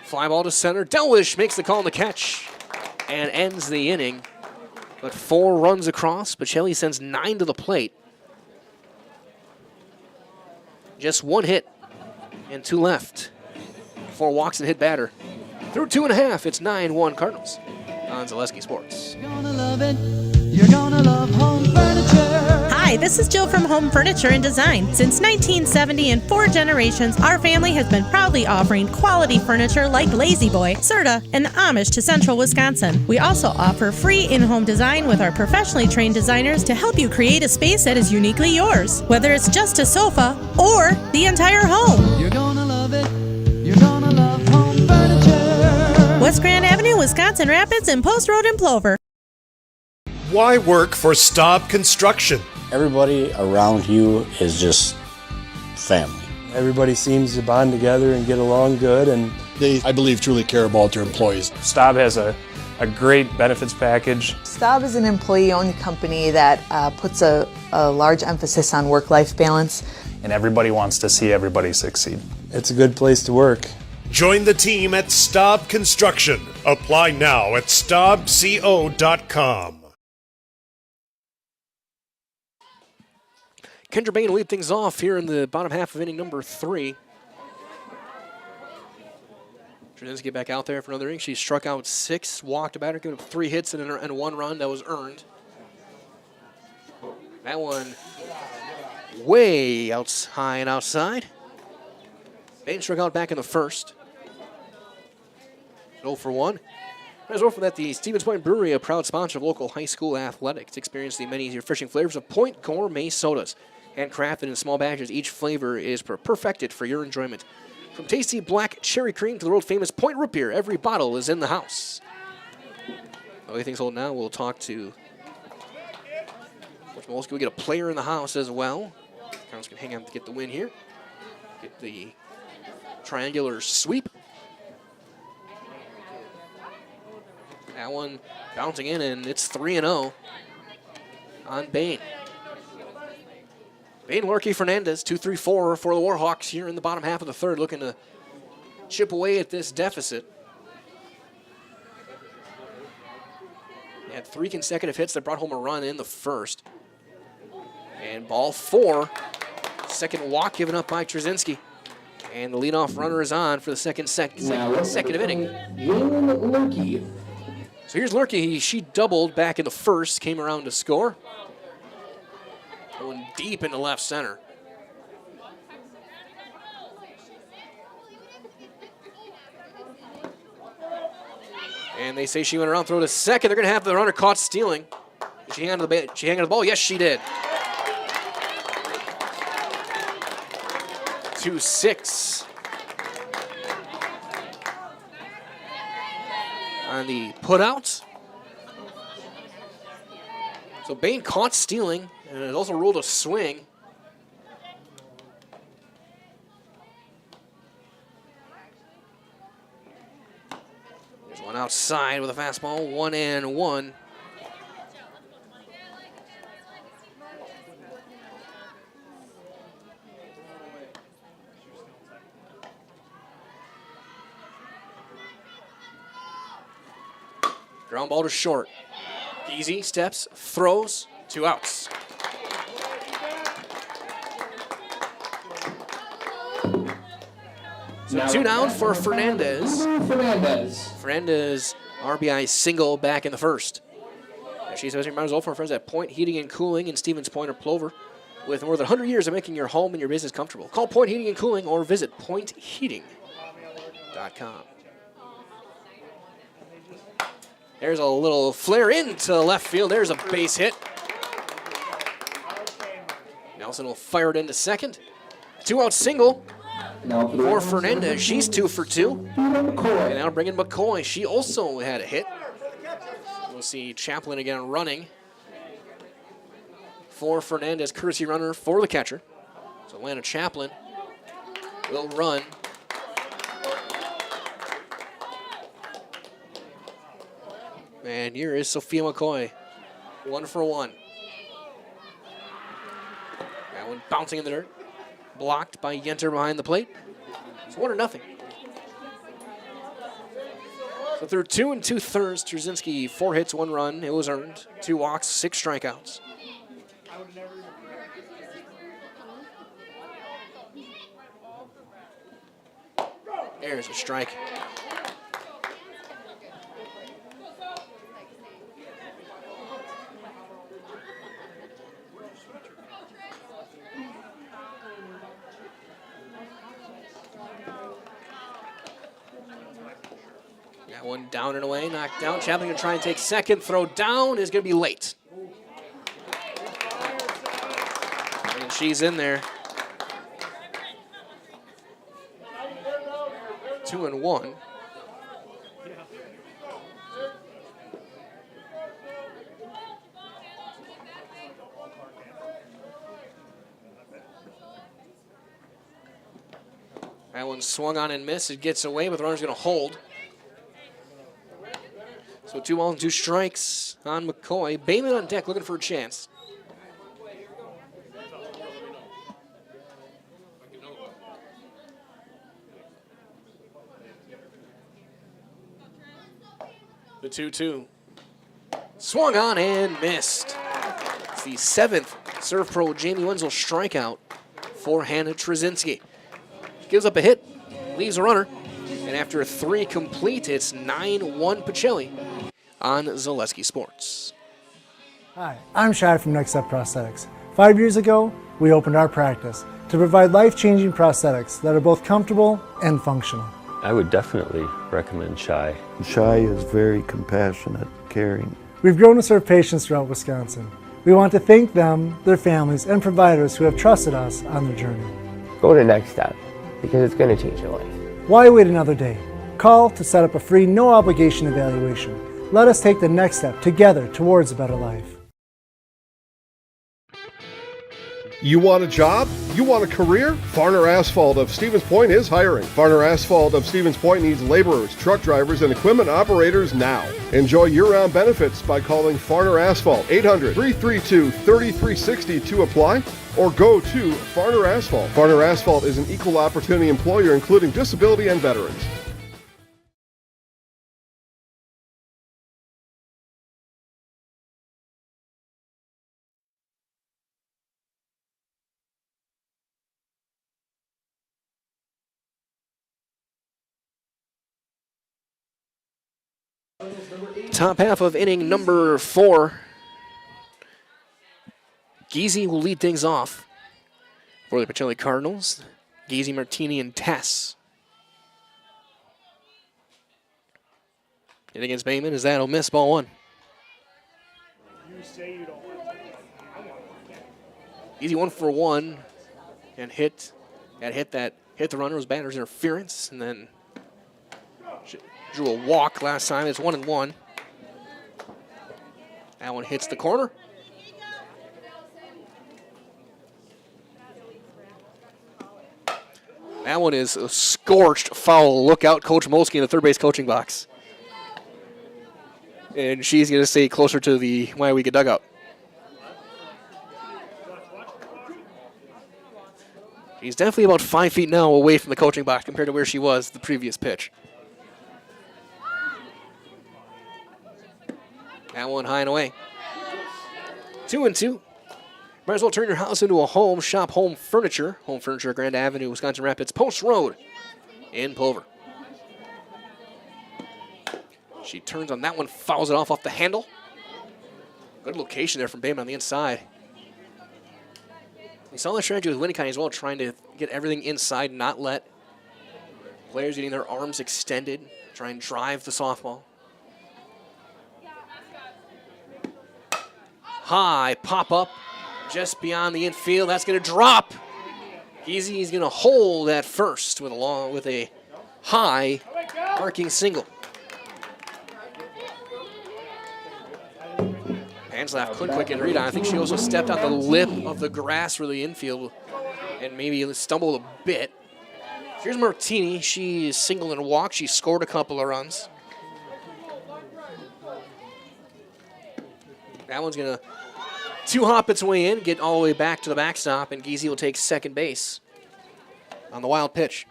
Fly ball to center. Delwish makes the call on the catch and ends the inning. But 4 runs across. Pacelli sends 9 to the plate. Just 1 hit and 2 left. 4 walks and hit batter. Through 2.5, it's 9-1 Cardinals on Zaleski Sports. You're gonna love it. You're gonna love home furniture. Hi, this is Jill from Home Furniture and Design. Since 1970 and 4 generations, our family has been proudly offering quality furniture like Lazy Boy, Serta, and Amish to Central Wisconsin. We also offer free in-home design with our professionally trained designers to help you create a space that is uniquely yours, whether it's just a sofa or the entire home. You're gonna love it. You're gonna love home furniture. West Grand Avenue, Wisconsin Rapids, and Post Road in Plover. Why work for Staub Construction? Everybody around you is just family. Everybody seems to bond together and get along good, and They, I believe, truly care about their employees. Staub has a great benefits package. Staub is an employee-owned company that puts a large emphasis on work-life balance. And everybody wants to see everybody succeed. it's a good place to work. Join the team at Staub Construction. Apply now at staubco.com. Kendra Bain will lead things off here in the bottom half of inning number 3. Trzynski back out there for another inning. She struck out 6, walked a batter, giving up 3 hits and 1 run that was earned. That one way out high and outside. Bain struck out back in the first. 0 for 1. As well for that, the Stevens Point Brewery, a proud sponsor of local high school athletics. Experience the many refreshing flavors of Point Gourmet sodas. Handcrafted in small batches, each flavor is perfected for your enjoyment. From tasty black cherry cream to the world-famous Point Root Beer, every bottle is in the house. The way things hold now, we'll talk to Coach Molsky. We'll get a player in the house as well. Cardinals can hang on to get the win here. Get the triangular sweep. That one bouncing in, and it's 3-0 on Bain. Bain, Lorky, Fernandez, 2-3-4 for the Warhawks here in the bottom half of the third, looking to chip away at this deficit. They had 3 consecutive hits that brought home a run in the first. And ball 4, second walk given up by Trzynski. And the leadoff runner is on for the second consecutive inning. So here's Lurkey. She doubled back in the first, came around to score. Going deep into left center. And they say she went around, throw to second. They're going to have the runner caught stealing. Did she hang on to the ball? Yes, she did. 2-6. on the put-out. So Bain caught stealing, and is also ruled a swing. There's one outside with a fastball, 1-1. Ground ball to short. Easy steps, throws, 2 outs. So 2 down for Fernandez. Fernandez, RBI single back in the first. She's a result for our friends at Point Heating and Cooling in Stevens Point or Plover. With more than 100 years of making your home and your business comfortable. Call Point Heating and Cooling or visit pointheating.com. There's a little flare into left field. There's a base hit. Nelson will fire it into second. 2-out single for Fernandez. She's 2 for 2. And now bring in McCoy. She also had a hit. We'll see Chaplin again running for Fernandez. Courtesy runner for the catcher. So Atlanta Chaplin will run. And here is Sophia McCoy, 1 for 1. That one bouncing in the dirt. Blocked by Yenter behind the plate. It's 1-0. So through 2 2/3, Trzynski 4 hits, 1 run. It was earned. 2 walks, 6 strikeouts. There's a strike. Got one down and away, knocked down. Chaplin gonna try and take second. Throw down is gonna be late. And she's in there. 2-1. That one swung on and missed. It gets away, but the runner's going to hold. So 2 balls and 2 strikes on McCoy. Bayman on deck looking for a chance. The 2-2. Swung on and missed. It's the 7th serve pro Jamie Wenzel strikeout for Hannah Trzynski. Gives up a hit, leaves a runner, and after 3 complete, it's 9-1 Pacelli on Zaleski Sports. Hi, I'm Shai from Next Step Prosthetics. 5 years ago, we opened our practice to provide life-changing prosthetics that are both comfortable and functional. I would definitely recommend Shai. Shai is very compassionate, caring. We've grown to serve patients throughout Wisconsin. We want to thank them, their families, and providers who have trusted us on their journey. Go to Next Step, because it's going to change your life. Why wait another day? Call to set up a free, no-obligation evaluation. Let us take the next step together towards a better life. You want a job? You want a career? Farner Asphalt of Stevens Point is hiring. Farner Asphalt of Stevens Point needs laborers, truck drivers, and equipment operators now. Enjoy year-round benefits by calling Farner Asphalt 800-332-3360 to apply, or go to Farner Asphalt. Farner Asphalt is an equal opportunity employer including disability and veterans. Top half of inning number 4. Giese will lead things off for the Pacelli Cardinals. Giese, Martini, and Tess. Hit against Bayman is that'll miss ball 1. Giese 1 for 1 and hit the runner was batter's interference, and then Drew a walk last time. It's 1-1. That one hits the corner. That one is a scorched foul. Look out, Coach Molsky in the third base coaching box. And she's going to stay closer to the Weyauwega dugout. She's definitely about 5 feet now away from the coaching box compared to where she was the previous pitch. That one high and away. 2-2. Might as well turn your house into a home. Shop Home Furniture. Home Furniture, Grand Avenue, Wisconsin Rapids, Post Road in Plover. She turns on that one, fouls it off the handle. Good location there from Bayman on the inside. We saw the strategy with Winnicott as well, trying to get everything inside, not let players getting their arms extended, try and drive the softball. High pop up just beyond the infield. That's going to drop. He's going to hold at first with a high arcing single. Hanslaf could quicken read on. I think she also stepped on the lip of the grass for the infield and maybe stumbled a bit. Here's Martini. She singled and walked. She scored a couple of runs. That one's going to two-hop its way in, get all the way back to the backstop, and Giese will take second base on the wild pitch.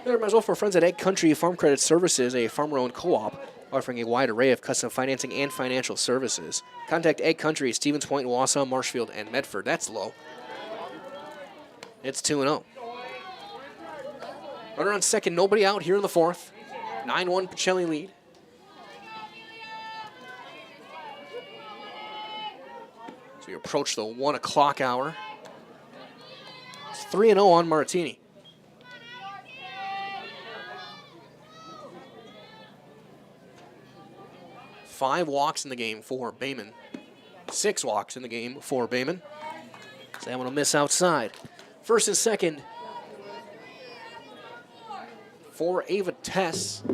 There, might as well for friends at Egg Country Farm Credit Services, a farmer-owned co-op offering a wide array of custom financing and financial services. Contact Egg Country, Stevens Point, Wausau, Marshfield, and Medford. That's low. It's 2-0. Runner on second, nobody out here in the fourth. 9-1 Pacelli lead. So we approach the 1 o'clock hour. It's 3-0 on Martini. Five walks in the game for Bayman. 6 walks in the game for Bayman. So that one will miss outside. First and second for Ava Tess.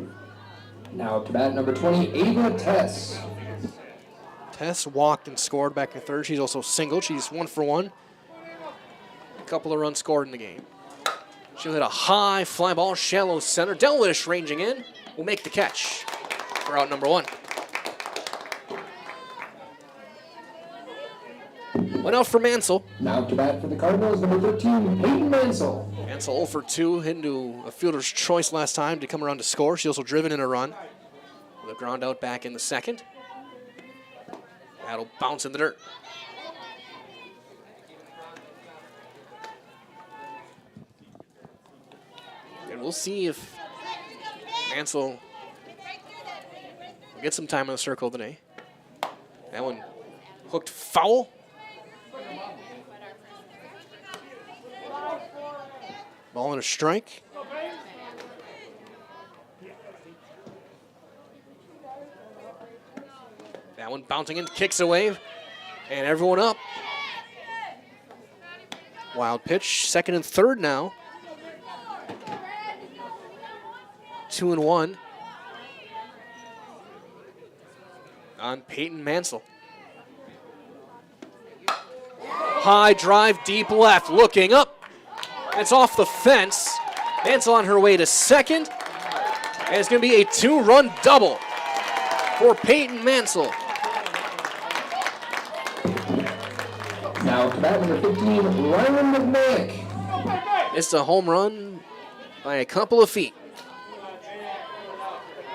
Now to bat number 20, Ava Tess. Tess walked and scored back in third. She's also singled. She's 1 for 1. A couple of runs scored in the game. She'll hit a high fly ball, shallow center. Delwish ranging in will make the catch for out number 1. One out for Mansell. Now to bat for the Cardinals, number 13, Peyton Mansell. Mansell 0 for 2, hit into a fielder's choice last time to come around to score. She also driven in a run. With a ground out back in the second. That'll bounce in the dirt. And we'll see if Mansell will get some time in the circle today. That one hooked foul. Ball and a strike. That one bouncing in, kicks away, and everyone up. Wild pitch, second and third now. 2-1 on Peyton Mansell. High drive, deep left, looking up. It's off the fence. Mansell on her way to second. And it's going to be a 2-run double for Peyton Mansell. Now to bat number 15, Ryan McMahon. It's a home run by a couple of feet.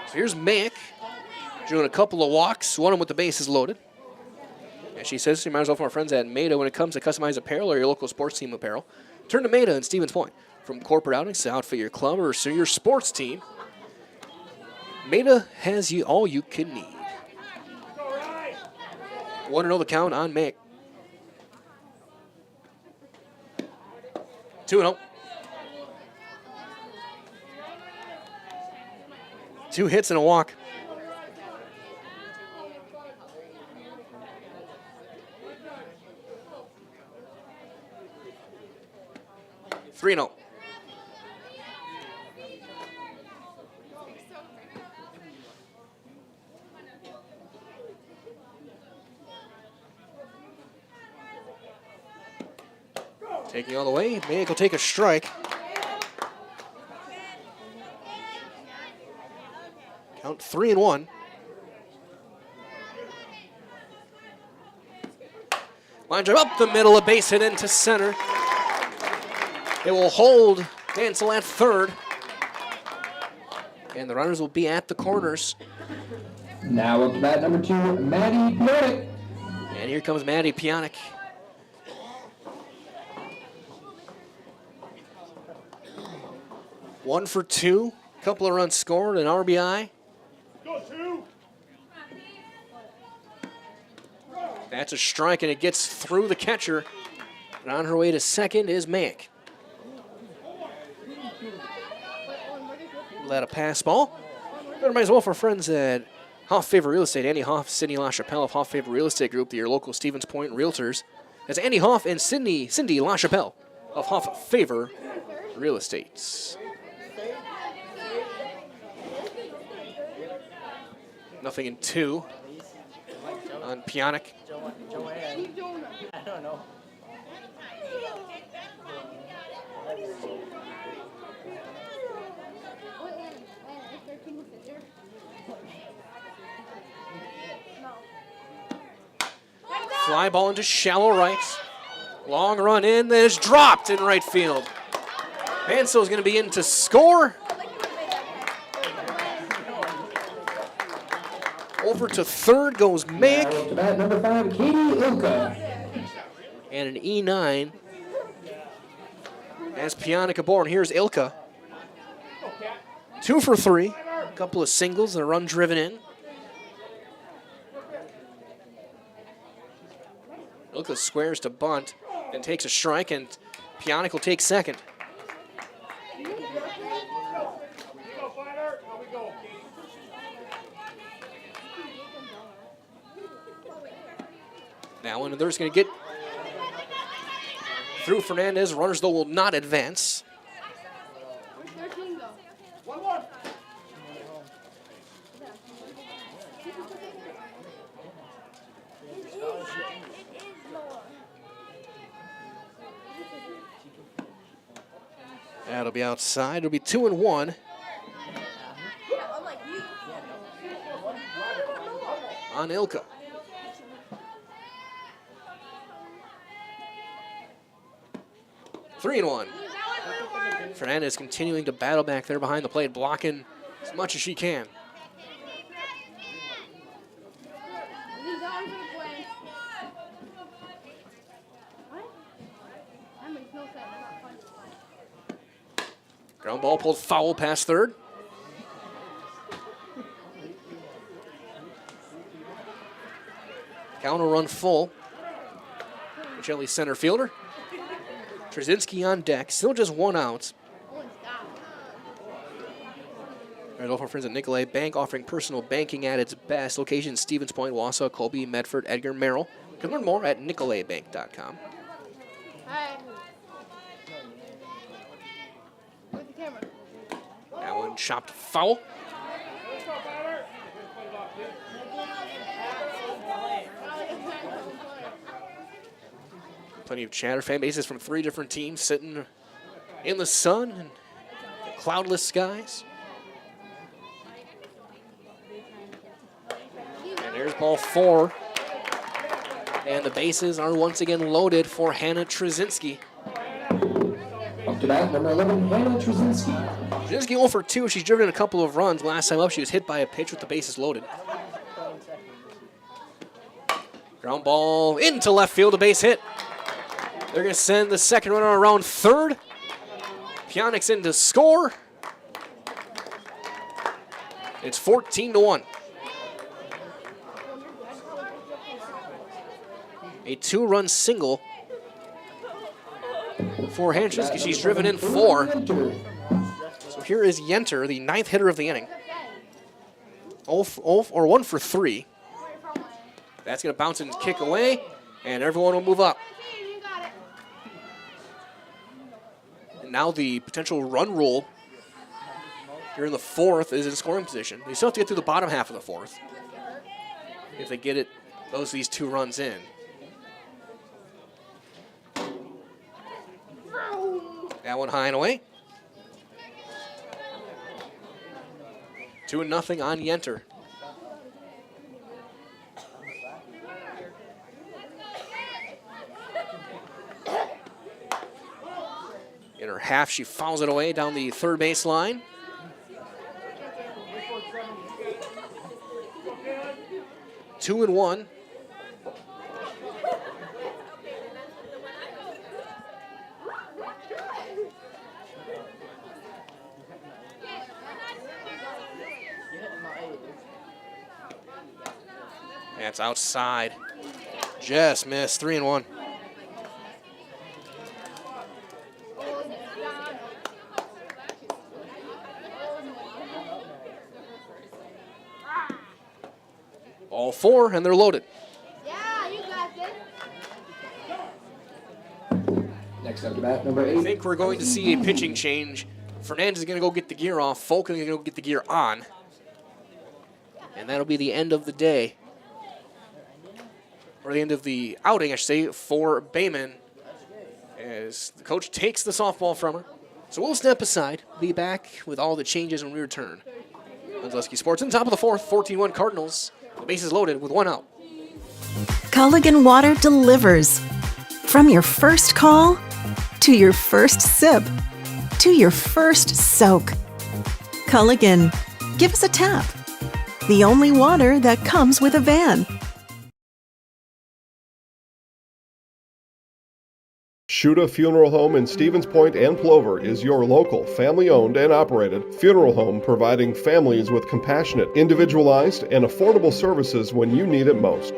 So here's Mayick doing a couple of walks, one of them with the bases loaded. And she says she might as well from our friends at Maida when it comes to customized apparel or your local sports team apparel. Turn to Maida in Stevens Point. From corporate outings to outfit your club or your sports team, Maida has you all you can need. 1-0 the count on Mayick. 2-0. 2 hits and a walk. Taking all the way, Mayek will take a strike. Count 3-1. Line drive up the middle, a base hit into center. It will hold Hansel at third. And the runners will be at the corners. Now up to bat number 2, Maddie Pionic. And here comes Maddie Pionic. One for two, couple of runs scored, an RBI. That's a strike, and it gets through the catcher. And on her way to second is Mayek. Let a pass ball. Everybody's well for friends at Hoff Favor Real Estate. Andy Hoff, Cindy LaChapelle of Hoff Favor Real Estate Group, your local Stevens Point Realtors. That's Andy Hoff and Cindy LaChapelle of Hoff Favor Real Estate. Nothing in 2 on Pionic. I don't know. Fly ball into shallow right. Long run in, that is dropped in right field. Hansel's going to be in to score. Over to third goes Mayek. To bat number 5, Katie Ilka. And an E9 as Pionic aboard. Here's Ilka. 2 for 3. A couple of singles and a run driven in. Ilka squares to bunt and takes a strike, and Pionic will take second. Now, and they're just going to get through Fernandez. Runners, though, will not advance. That'll be outside. It'll be 2-1. On Ilka. Three and 1. Fernandez continuing to battle back there behind the plate, blocking as much as she can. Ground ball pulled foul past third. Counter run full. Pacelli center fielder. Trzynski on deck, still just 1 out. Right over friends at Nicolay Bank, offering personal banking at its best. Locations: Stevens Point, Wausau, Colby, Medford, Edgar, Merrill. You can learn more at nicolaybank.com. That one chopped foul. Plenty of chatter. Fan bases from 3 different teams sitting in the sun and cloudless skies. And there's ball 4. And the bases are once again loaded for Hannah Trzynski. Up to bat, number 11, Hannah Trzynski. Trzynski 0 for 2. She's driven in a couple of runs. Last time up, she was hit by a pitch with the bases loaded. Ground ball into left field, a base hit. They're going to send the second runner around third. Pionic's in to score. It's 14-1. A 2-run single for Trzynski. She's driven in 4. So here is Yenter, the 9th hitter of the inning. 1 for 3. That's going to bounce and kick away, and everyone will move up. And now the potential run rule here in the 4th is in scoring position. They still have to get through the bottom half of the 4th. If they get it, these 2 runs in. That one high and away. 2-0 on Yenter. In her half, she fouls it away down the third base line. Two and one. That's outside. Just missed. 3-1. All four, and they're loaded. Next up to bat, number 8. I think we're going to see a pitching change. Fernandez is going to go get the gear off. Folk is going to go get the gear on. And that'll be the end of the day. Or the end of the outing, I should say, for Bayman. As the coach takes the softball from her. So we'll step aside. Be back with all the changes when we return. On Zaleski Sports in the top of the fourth, 14-1 Cardinals. The bases loaded with one out. Culligan Water delivers. From your first call, to your first sip, to your first soak. Culligan, give us a tap. The only water that comes with a van. Shuda Funeral Home in Stevens Point and Plover is your local, family-owned and operated funeral home providing families with compassionate, individualized, and affordable services when you need it most.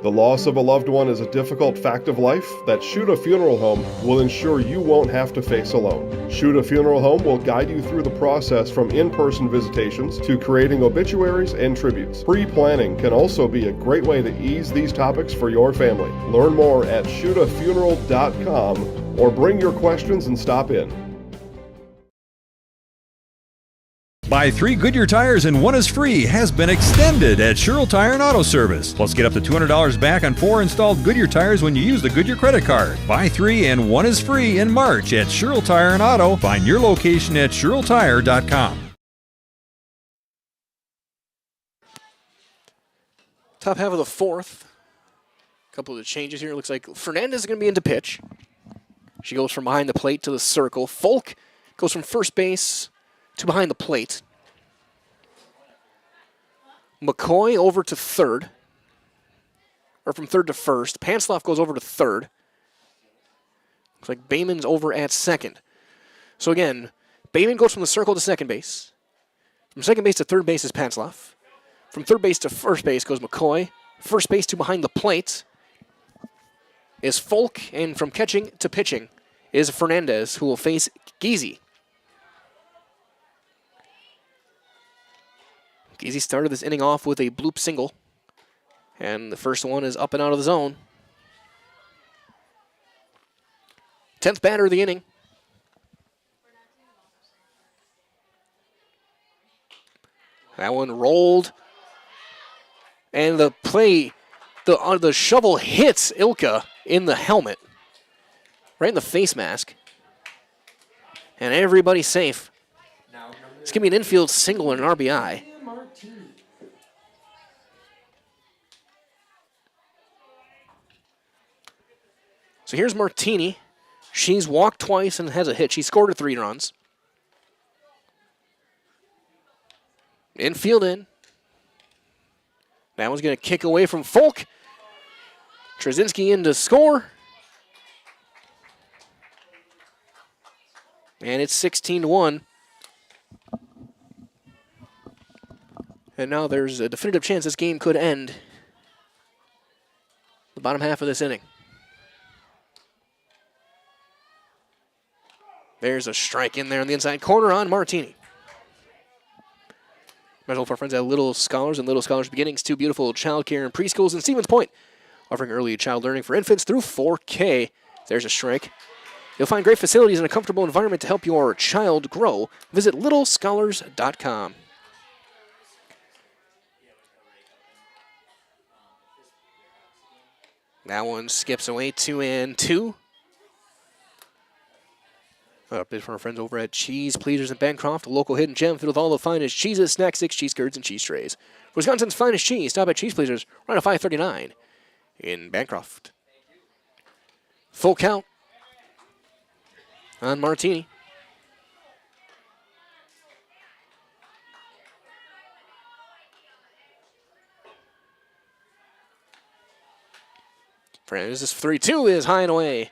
The loss of a loved one is a difficult fact of life that Shuda Funeral Home will ensure you won't have to face alone. Shuda Funeral Home will guide you through the process from in-person visitations to creating obituaries and tributes. Pre-planning can also be a great way to ease these topics for your family. Learn more at shudafuneral.com or bring your questions and stop in. Buy 3 Goodyear tires and 1 is free has been extended at Sherrill Tire and Auto Service. Plus, get up to $200 back on 4 installed Goodyear tires when you use the Goodyear credit card. Buy 3 and 1 is free in March at Sherrill Tire and Auto. Find your location at SherrillTire.com. Top half of the fourth. A couple of the changes here. It looks like Fernandez is going to be into pitch. She goes from behind the plate to the circle. Folk goes from first base to behind the plate. McCoy over to third. Or from third to first. Pansloff goes over to third. Looks like Bayman's over at second. So again, Bayman goes from the circle to second base. From second base to third base is Pansloff. From third base to first base goes McCoy. First base to behind the plate is Folk. And from catching to pitching is Fernandez, who will face Geezy. Geezy started this inning off with a bloop single. And the first one is up and out of the zone. 10th batter of the inning. That one rolled. And the play, the shovel hits Ilka in the helmet. Right in the face mask. And everybody's safe. It's going to be an infield single and an RBI. So here's Martini. She's walked twice and has a hit. She scored her 3 runs. Infield in. That one's going to kick away from Folk. Trzynski in to score. And it's 16-1. And now there's a definitive chance this game could end the bottom half of this inning. There's a strike in there in the inside corner on Martini. Medical for our friends at Little Scholars and Little Scholars Beginnings, 2 beautiful child care and preschools in Stevens Point, offering early child learning for infants through 4K. There's a strike. You'll find great facilities and a comfortable environment to help your child grow. Visit littlescholars.com. That one skips away, 2-2. Bid from our friends over at Cheese Pleasers in Bancroft, a local hidden gem filled with all the finest cheeses, snack sticks, cheese curds, and cheese trays. Wisconsin's finest cheese. Stop at Cheese Pleasers, right at 539 in Bancroft. Full count on Martini. Friends, this 3-2 is high and away.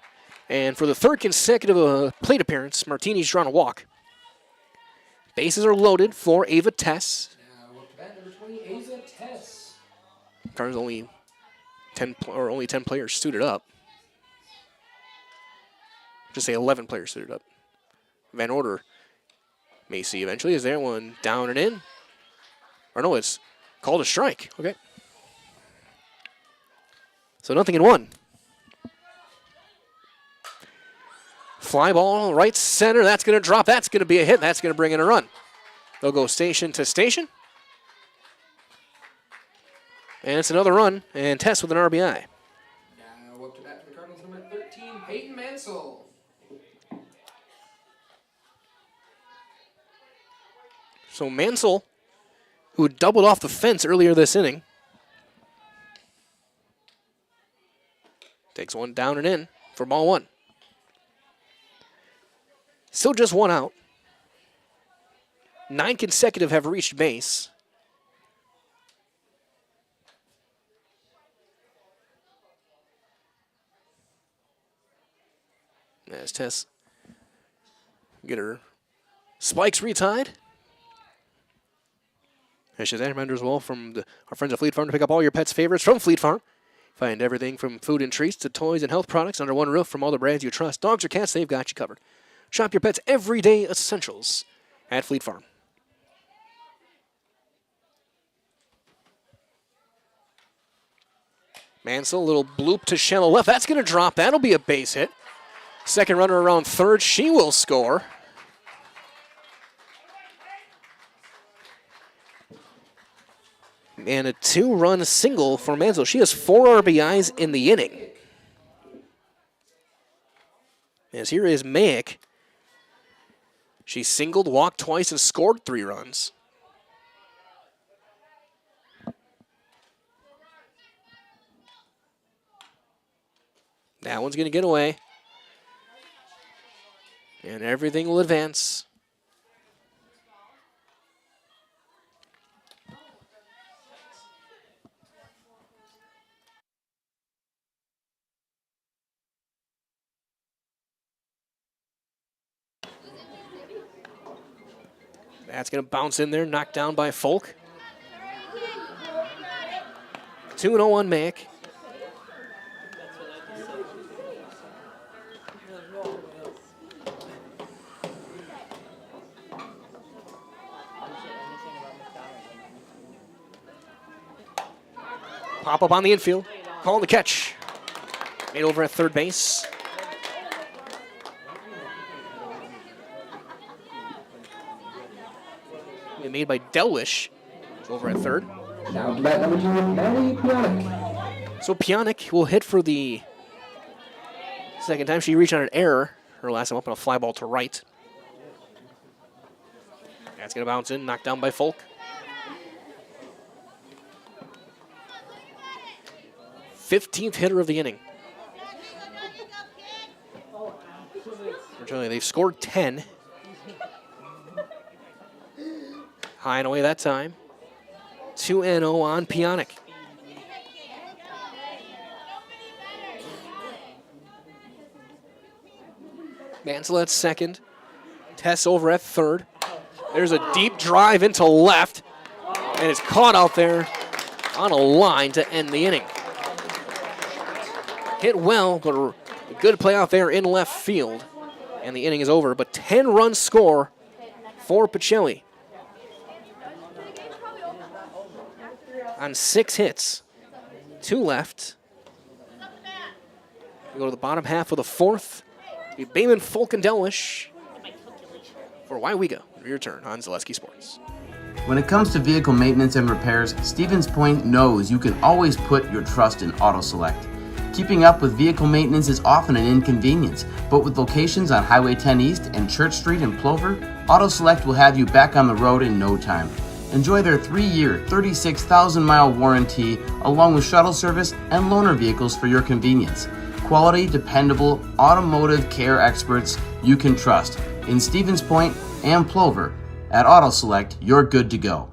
And for the third consecutive plate appearance, Martini's drawn a walk. Bases are loaded for Ava Tess. Now up to bat number 20, Ava Tess. There's only 10 players suited up. Just say 11 players suited up. Van Order may see eventually. Is there one down and in? Or no, it's called a strike. Okay. So nothing in one. Fly ball right center. That's going to drop. That's going to be a hit. That's going to bring in a run. They'll go station to station. And it's another run. And Tess with an RBI. Now up to bat for the Cardinals, number 13, Peyton Mansell. So Mansell, who doubled off the fence earlier this inning, takes one down and in for ball one. Still just one out. 9 consecutive have reached base. As Tess get her spikes retied. And she's a reminder as well from our friends at Fleet Farm to pick up all your pets' favorites from Fleet Farm. Find everything from food and treats to toys and health products under one roof from all the brands you trust. Dogs or cats, they've got you covered. Shop your pets' everyday essentials at Fleet Farm. Mansell, a little bloop to shallow left. That's going to drop. That'll be a base hit. Second runner around third. She will score. And a 2-run single for Mansell. She has 4 RBIs in the inning. As here is Mayick. She singled, walked twice, and scored 3 runs. That one's going to get away. And everything will advance. That's going to bounce in there, knocked down by Folk. 2-0 on Mayick. Pop up on the infield. Calling the catch. Made over at third base. Made by Delwish. Over at third. Now to bat number 2, Maddie Pionic. So Pionic will hit for the second time. She reached on an error. Her last time up on a fly ball to right. That's going to bounce in. Knocked down by Folk. 15th hitter of the inning. They've scored 10. High and away that time. 2-0 on Pionic. Mansell at second. Tess over at third. There's a deep drive into left. And it's caught out there on a line to end the inning. Hit well, but a good play out there in left field. And the inning is over. But 10-run score for Pacelli. On 6 hits. 2 left. We go to the bottom half of the fourth. It'll be Bayman, Folk, and Delwish for Weyauwega. Your turn on Zaleski Sports. When it comes to vehicle maintenance and repairs, Stevens Point knows you can always put your trust in AutoSelect. Keeping up with vehicle maintenance is often an inconvenience, but with locations on Highway 10 East and Church Street in Plover, Auto Select will have you back on the road in no time. Enjoy their 3-year, 36,000-mile warranty, along with shuttle service and loaner vehicles for your convenience. Quality, dependable, automotive care experts you can trust. In Stevens Point and Plover, at Auto Select, you're good to go.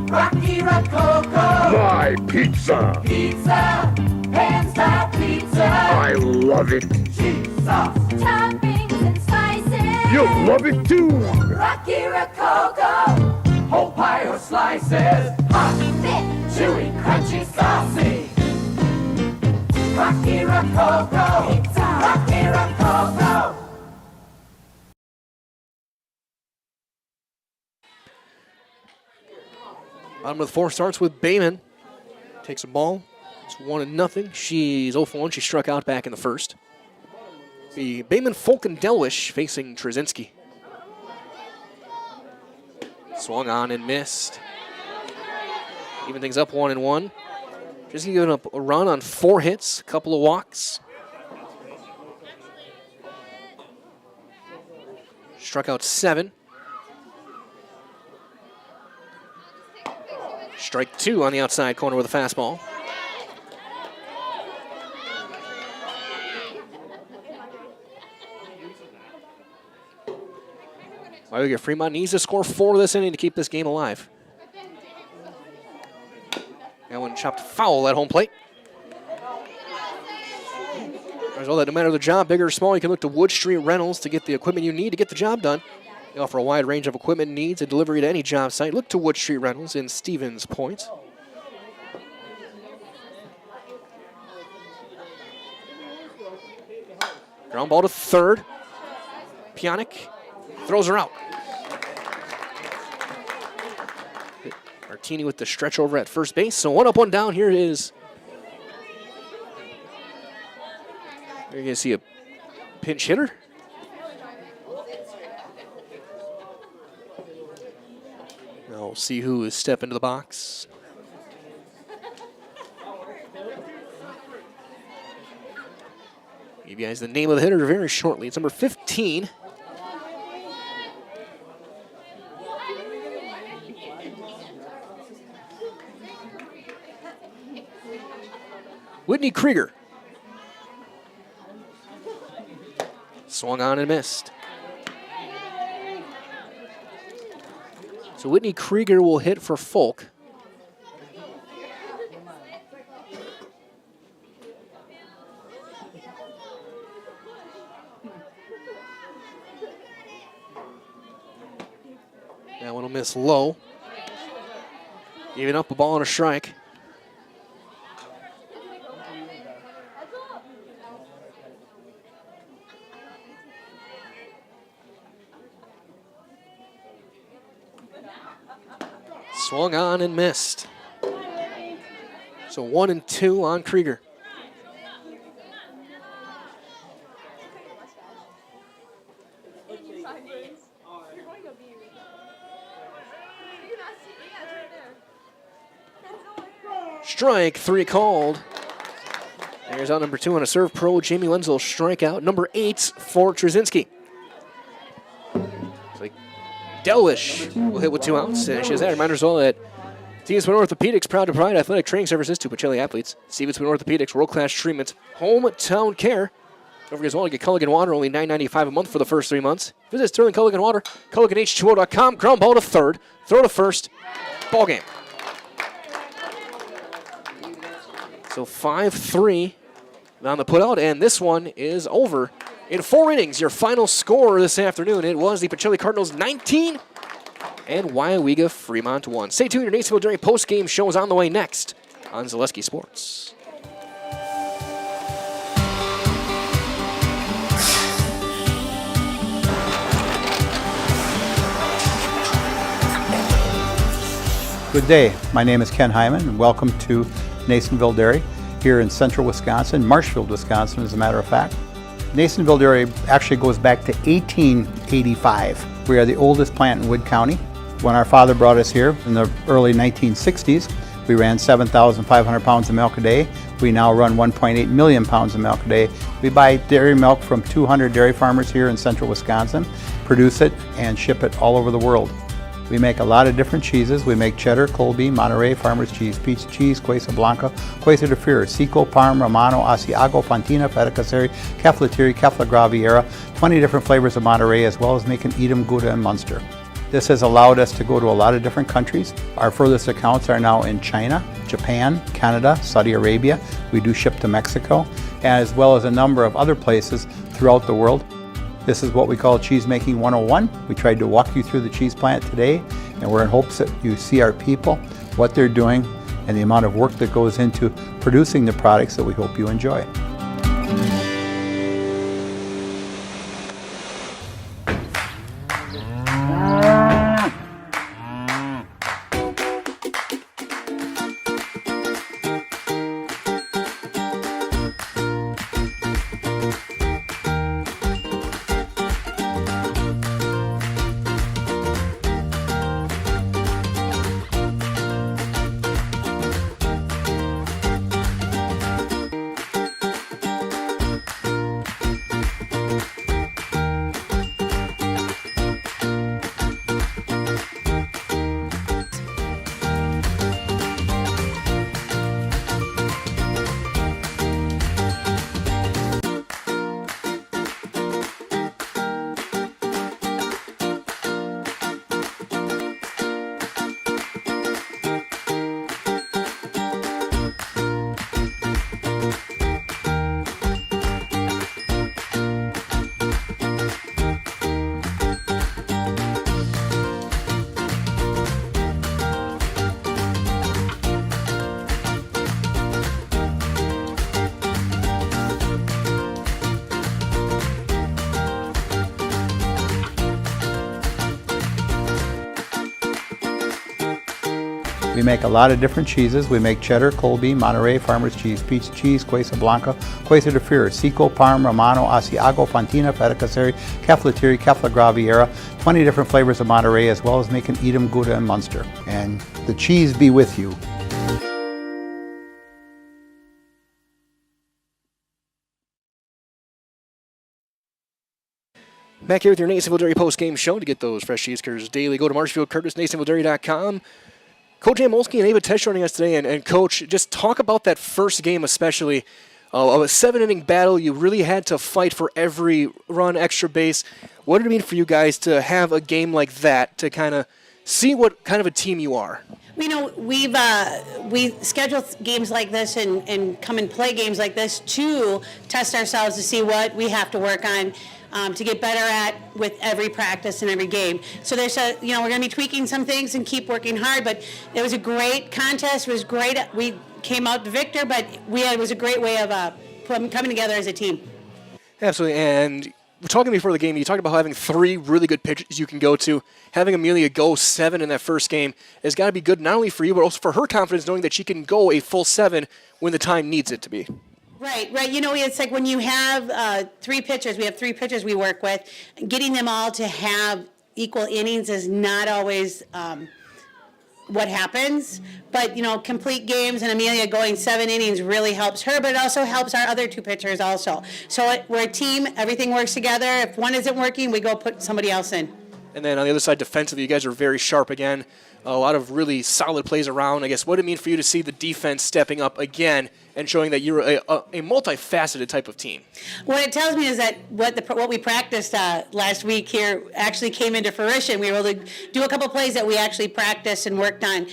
Rocky Rococo. My pizza. Pizza. Pan-style pizza. I love it. Cheese sauce. Toppings and slices. You'll love it too. Rocky Rococo. Whole pie or slices. Hot, thick, chewy, crunchy, saucy. Rocky Rococo. Pizza. Rocky Rococo. Bottom of the fourth starts with Bayman. Takes a ball. It's 1-0. She's 0 for 1. She struck out back in the first. The Bayman, Folk, and Delwish facing Trzynski. Swung on and missed. Even things up 1-1. Trzynski giving up a run on 4 hits, a couple of walks. Struck out 7. Strike 2 on the outside corner with a fastball. Weyauwega-Fremont needs to score 4 this inning to keep this game alive. That one chopped foul at home plate. There's all that no matter the job, big or small, you can look to Wood Street Rentals to get the equipment you need to get the job done. They offer a wide range of equipment needs and delivery to any job site. Look to Wood Street Rentals in Stevens Point. Ground ball to third. Pionic throws her out. Martini with the stretch over at first base. So 1 up, 1 down. Here is. You're going to see a pinch hitter. Now we'll see who is stepping to the box. Give you guys the name of the hitter very shortly. It's number 15. Whitney Krieger. Swung on and missed. So Whitney Krieger will hit for Folk. That one will miss low. Giving up a ball and a strike. Swung on and missed. So 1 and 2 on Krieger. Strike 3 called. There's out number 2 on a serve pro. Jamie Wenzel strikeout. Number 8 for Trzynski. Delwish will hit with 2 outs. And she has that. Reminder as well that Stevens Point Orthopedics proud to provide athletic training services to Pacelli athletes. Stevens Point Orthopedics, world-class treatments, hometown care. Don't forget as well to get Culligan Water, only $9.95 a month for the first 3 months. Visit Sterling Culligan Water, CulliganH2O.com. Ground ball to third, throw to first, ball game. So 5-3 on the putout, and this one is over. In 4 innings, your final score this afternoon, it was the Pacelli Cardinals 19 and Weyauwega-Fremont 1. Stay tuned, your Nacenville Dairy post-game show is on the way next on Zaleski Sports. Good day. My name is Ken Hyman, and welcome to Nacenville Dairy here in central Wisconsin, Marshfield, Wisconsin, as a matter of fact. Nacenville Dairy actually goes back to 1885. We are the oldest plant in Wood County. When our father brought us here in the early 1960s, we ran 7,500 pounds of milk a day. We now run 1.8 million pounds of milk a day. We buy dairy milk from 200 dairy farmers here in central Wisconsin, produce it, and ship it all over the world. We make a lot of different cheeses. We make cheddar, Colby, Monterey, Farmer's Cheese, Peach Cheese, Quesa Blanca, Quesa de Fear, Seco, Parm, Romano, Asiago, Fontina, Feta Caseri, Caflateri, Cafla Graviera, 20 different flavors of Monterey, as well as making Edam, Gouda, and Munster. This has allowed us to go to a lot of different countries. Our furthest accounts are now in China, Japan, Canada, Saudi Arabia. We do ship to Mexico, as well as a number of other places throughout the world. This is what we call Cheese Making 101. We tried to walk you through the cheese plant today, and we're in hopes that you see our people, what they're doing, and the amount of work that goes into producing the products that we hope you enjoy. We make a lot of different cheeses. We make cheddar, Colby, Monterey, Farmer's Cheese, Peach Cheese, Quesa Blanca, Quesa de Fear, Seco, Parm, Romano, Asiago, Fontina, Feta Caseri, Caflateri, Cafla Graviera, 20 different flavors of Monterey, as well as making Edam, Gouda, and Munster. And the cheese be with you. Back here with your Nasonville Dairy post-game show. To get those fresh cheese curds daily, go to Marshfield Curtis, NasonvilleDairy.com. Coach Amolsky and Ava Tesh joining us today. And Coach, just talk about that first game especially. Of a 7-inning battle, you really had to fight for every run, extra base. What did it mean for you guys to have a game like that, to kind of see what kind of a team you are? You know, we schedule games like this and come and play games like this to test ourselves to see what we have to work on to get better at with every practice and every game. So there's we're going to be tweaking some things and keep working hard, but it was a great contest. It was great. We came out the victor, but it was a great way of coming together as a team. Absolutely, and we're talking before the game, you talked about having 3 really good pitchers you can go to. Having Amelia go 7 in that first game has got to be good not only for you, but also for her confidence, knowing that she can go a full 7 when the time needs it to be. Right. You know, it's like when you have 3 pitchers, we have 3 pitchers we work with, getting them all to have equal innings is not always what happens. But, complete games and Amelia going 7 innings really helps her, but it also helps our other 2 pitchers also. So we're a team. Everything works together. If one isn't working, we go put somebody else in. And then on the other side, defensively, you guys are very sharp again. A lot of really solid plays around. I guess what did it mean for you to see the defense stepping up again and showing that you're a multifaceted type of team? What it tells me is that what we practiced last week here actually came into fruition. We were able to do a couple plays that we actually practiced and worked on.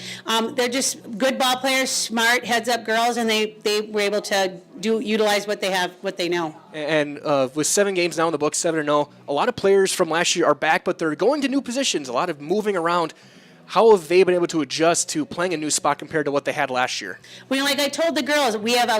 They're just good ball players, smart, heads-up girls, and they were able to utilize what they have, what they know. And with 7 games now in the books, 7-0, a lot of players from last year are back, but they're going to new positions, a lot of moving around. How have they been able to adjust to playing a new spot compared to what they had last year? Well, like I told the girls, we have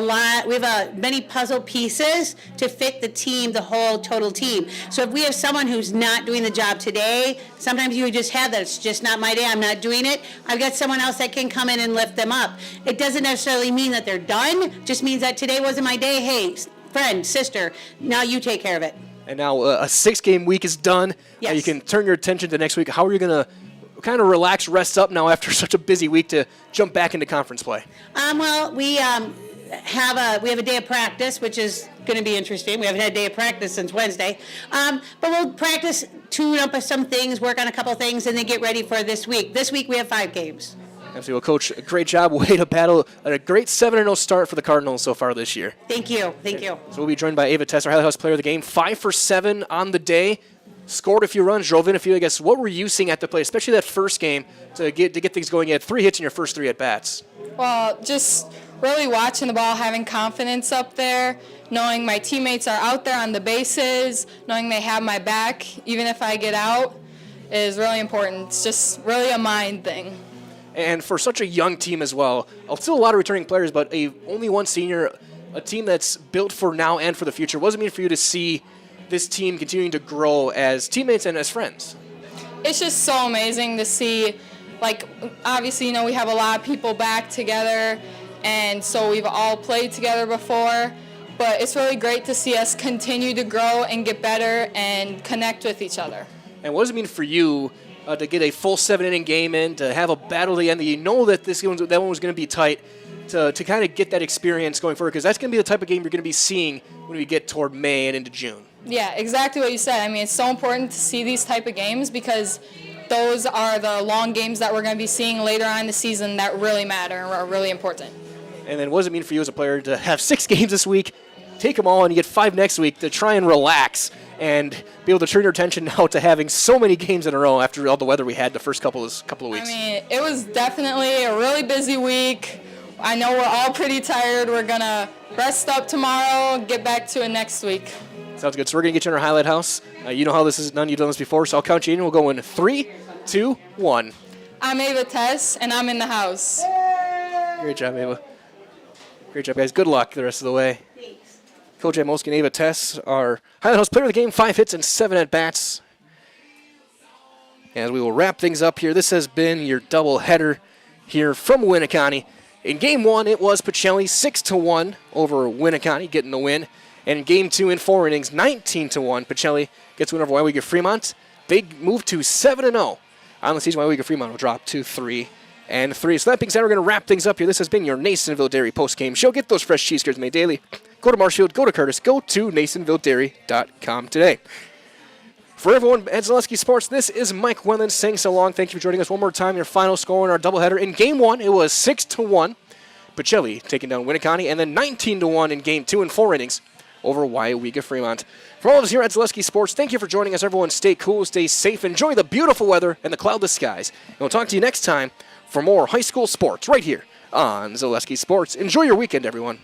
many puzzle pieces to fit the team, the whole total team. So if we have someone who's not doing the job today, sometimes you just have that. It's just not my day. I'm not doing it. I've got someone else that can come in and lift them up. It doesn't necessarily mean that they're done. It just means that today wasn't my day. Hey, friend, sister, now you take care of it. And now a 6-game week is done. Yes. You can turn your attention to next week. How are you going to kind of relax, rest up now after such a busy week to jump back into conference play? Well, we have a day of practice, which is going to be interesting. We haven't had a day of practice since Wednesday. But we'll practice, tune up some things, work on a couple things, and then get ready for this week. This week we have 5 games. Absolutely. Well, Coach, great job. Way to battle. A great 7-0 start for the Cardinals so far this year. Thank you. Thank you. So we'll be joined by Ava Tess, our Highlight House player of the game. 5 for 7 on the day. Scored a few runs, drove in a few. I guess, what were you seeing at the plate, especially that first game, to get things going? You had 3 hits in your first 3 at-bats. Well, just really watching the ball, having confidence up there, knowing my teammates are out there on the bases, knowing they have my back, even if I get out, is really important. It's just really a mind thing. And for such a young team as well, still a lot of returning players, but only one senior, a team that's built for now and for the future. What does it mean for you to see this team continuing to grow as teammates and as friends? It's just so amazing to see, like, obviously, we have a lot of people back together, and so we've all played together before, but it's really great to see us continue to grow and get better and connect with each other. And what does it mean for you to get a full 7-inning game in, to have a battle at the end that you know that that one was going to be tight, to kind of get that experience going forward? Because that's going to be the type of game you're going to be seeing when we get toward May and into June. Yeah, exactly what you said. I mean, it's so important to see these type of games because those are the long games that we're going to be seeing later on in the season that really matter and are really important. And then what does it mean for you as a player to have 6 games this week, take them all, and you get 5 next week to try and relax and be able to turn your attention now to having so many games in a row after all the weather we had the first couple of weeks? I mean, it was definitely a really busy week. I know we're all pretty tired. We're going to rest up tomorrow, get back to it next week. Sounds good. So we're going to get you in our highlight house. You know how this is done. You've done this before, so I'll count you in. We'll go in 3, 2, 1. I'm Ava Tess, and I'm in the house. Great job, Ava. Great job, guys. Good luck the rest of the way. Thanks. Coach Amolsky and Ava Tess, our highlight house player of the game, 5 hits and 7 at-bats. As we will wrap things up here, this has been your doubleheader here from Winneconne. In Game 1, it was Pacelli 6-1 over Winneconne, getting the win. And in Game 2, in 4 innings, 19-1, Pacelli gets the win over Weyauwega-Fremont. They move to 7-0 on the season. Weyauwega-Fremont will drop to 3-3. So that being said, we're going to wrap things up here. This has been your Nasonville Dairy post-game show. Get those fresh cheese curds made daily. Go to Marshfield, go to Curtis, go to NasonvilleDairy.com today. For everyone at Zaleski Sports, this is Mike Wendland saying so long. Thank you for joining us one more time. Your final score in our doubleheader. In Game 1, it was 6-1. Pacelli taking down Winneconne, and then 19-1 in Game 2 in 4 innings over Weyauwega-Fremont. For all of us here at Zaleski Sports, thank you for joining us. Everyone, stay cool, stay safe, enjoy the beautiful weather and the cloudless skies. And we'll talk to you next time for more high school sports right here on Zaleski Sports. Enjoy your weekend, everyone.